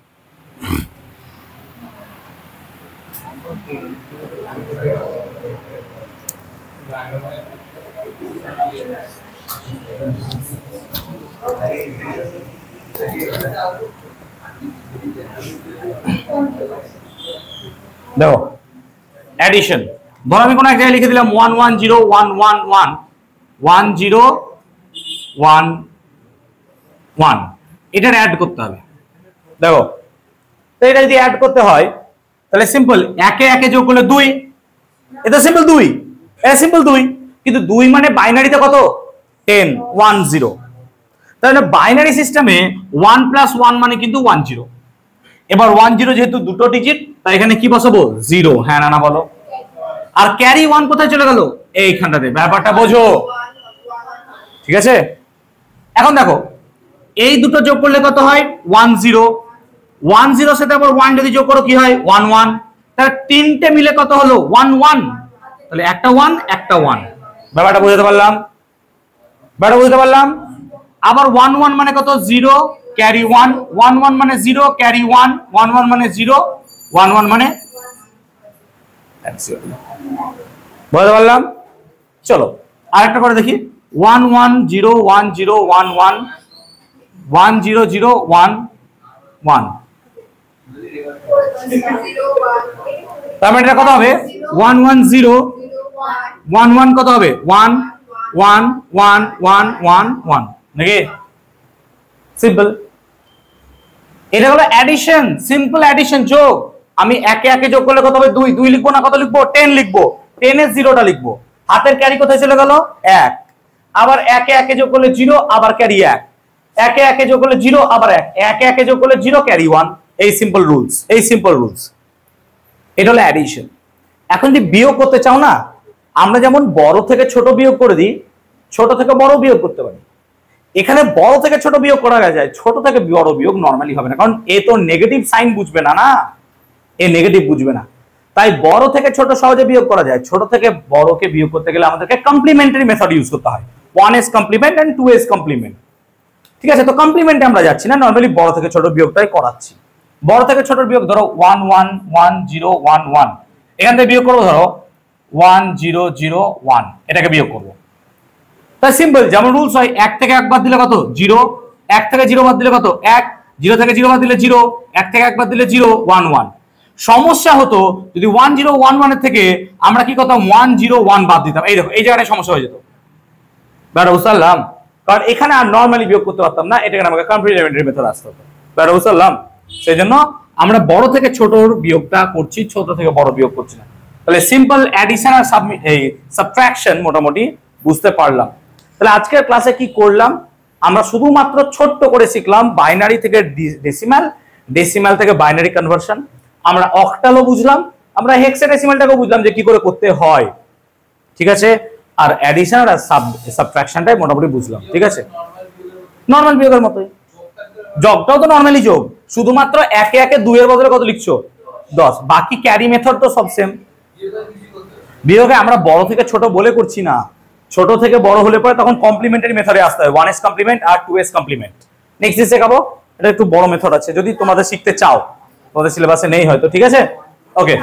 দেখো অ্যাডিশন, ধরো আমি কোন এক জায়গায় লিখে দিলাম 1 1 0 1 1 1 1 0 1 1, এটার অ্যাড করতে হবে। দেখো তো এটা যদি অ্যাড করতে হয় তাহলে সিম্পল, একে একে যোগ করলে 2, এটা সিম্পল 2, এটা সিম্পল 2, কিন্তু 2 মানে বাইনারিতে কত 10 1 0, তাহলে বাইনারি সিস্টেমে 1 + 1 মানে কিন্তু 1 0। এবার 1 0 যেহেতু দুটো ডিজিট তাই এখানে কি বসাবো 0, হ্যাঁ না বলো। আর ক্যারি 1 কোথায় চলে গেল এইখানটাতে, ব্যাপারটা বোঝো, ঠিক আছে। এখন দেখো এই দুটো যোগ করলে কত হয় 1 0, 1 0 সাথে আবার 1 যদি যোগ করো কি হয় 1 1, তাহলে তিনটে মিলে কত হলো 1 1, তাহলে একটা 1 একটা 1, ব্যাপারটা বুঝতে পারলাম, ব্যাপারটা বুঝতে পারলাম। আবার 1 1 মানে কত 0 ক্যারি 1, 1 1 মানে 0 ক্যারি 1, 1 1 মানে 0 1 1 মানে, বুঝতে পারলাম। চলো আরেকটা করে দেখি, 1 1 0 1 0 1 1 1 0 0 1 1, তার মানে এটা কত হবে 1 1 0 1 1 কত হবে 1 1 1 1 1 1, নাকি সিম্পল। এটা হলো অ্যাডিশন, সিম্পল অ্যাডিশন, যোগ। আমি একে একে যোগ করলে কত হবে 2, 2 লিখবো না কত লিখবো 10 লিখবো, 10 এর 0টা লিখবো, হাতের ক্যারি কোথায় চলে গেল 1, আবার একে একে যোগ করলে 0 আবার ক্যারি 1, একে একে যোগ করলে 0 আবার 1, একে একে যোগ করলে 0 ক্যারি 1, এই সিম্পল রুলস, এই সিম্পল রুলস। এটা হলো অ্যাডিশন। এখন যদি বিয়োগ করতে চাও না, আমরা যেমন বড় থেকে ছোট বিয়োগ করে দিই, ছোট থেকে বড় বিয়োগ করতে পারি। এখানে বড় থেকে ছোট বিয়োগ করা যায়, ছোট থেকে বড় বিয়োগ নরমালি হবে না, কারণ এ তো নেগেটিভ সাইন বুঝবে না, না এ নেগেটিভ বুঝবে না, তাই বড় থেকে ছোট সহজে বিয়োগ করা যায়। ছোট থেকে বড়কে বিয়োগ করতে গেলে আমাদেরকে কমপ্লিমেন্টারি মেথড ইউজ করতে হয়, 1s complement and 2s complement, ঠিক আছে। তো কমপ্লিমেন্টে আমরা যাচ্ছি না, নরমালি বড় থেকে ছোট বিয়োগটাই করাচ্ছি। বড় থেকে ছোট বিয়োগ ধরো 1 1 1 0 1 1, এখান থেকে বিয়োগ করবো ধরো 1 0 0 1, এটাকে বিয়োগ করবো। তাই সিম্পল, যেমন রুলস হয় 1 থেকে 1 বাদ দিলে কত 0, 1 থেকে 0 বাদ দিলে কত 1, 0 থেকে 0 বাদ দিলে 0, 1 থেকে 1 বাদ দিলে 0 1 1। সমস্যা হতো যদি 1 0 1 1 এর থেকে আমরা কি করতাম 1 0 1 বাদ দিতাম, এই দেখো এই জায়গাটায় সমস্যা হয়ে যেত, ব্যাপারটা বুঝতে পারলাম। কারণ এখানে আর নরমালি বিয়োগ করতে পারতাম না, এটাকে আমাকে কমপ্লিমেন্টারি মেথড আসতে হতো, ব্যাপারটা বুঝতে পারলাম। সেই জন্য আমরা বড় থেকে ছোটর বিয়োগটা করছি, ছোট থেকে বড় বিয়োগ করছি না। তাহলে সিম্পল অ্যাডিশন আর সাবট্রাকশন মোটামুটি বুঝতে পারলাম। তাহলে আজকের ক্লাসে কি করলাম, আমরা শুধুমাত্র ছোট্ট করে শিখলাম বাইনারি থেকে ডেসিমাল, ডেসিমাল থেকে বাইনারি কনভার্সন, আমরা অক্টালও বুঝলাম, আমরা হেক্সাডেসিমালটাকেও বুঝলাম যে কি করে করতে হয়, ঠিক আছে। আর অ্যাডিশন আর সাবট্রাকশনটাই মোটামুটি বুঝলাম, ঠিক আছে। নরমাল বিয়োগের মতোই, যোগটাও তো নরমালি যোগ, শুধুমাত্র একে একে 2 এর বদলে কত লিখছো 10, বাকি ক্যারি মেথড তো সব সেম। বিয়োগে আমরা বড় থেকে ছোট বলে করছি না, ছোট থেকে বড় হলে পরে তখন কমপ্লিমেন্টারি মেথডে আসতে হয়, 1s কমপ্লিমেন্ট আর 2s কমপ্লিমেন্ট। নেক্সট দিন শেখাবো, এটা একটু বড় মেথড আছে, যদি তোমাদের শিখতে চাও, তোমাদের সিলেবাসে নেই হয়তো, ঠিক আছে, ওকে।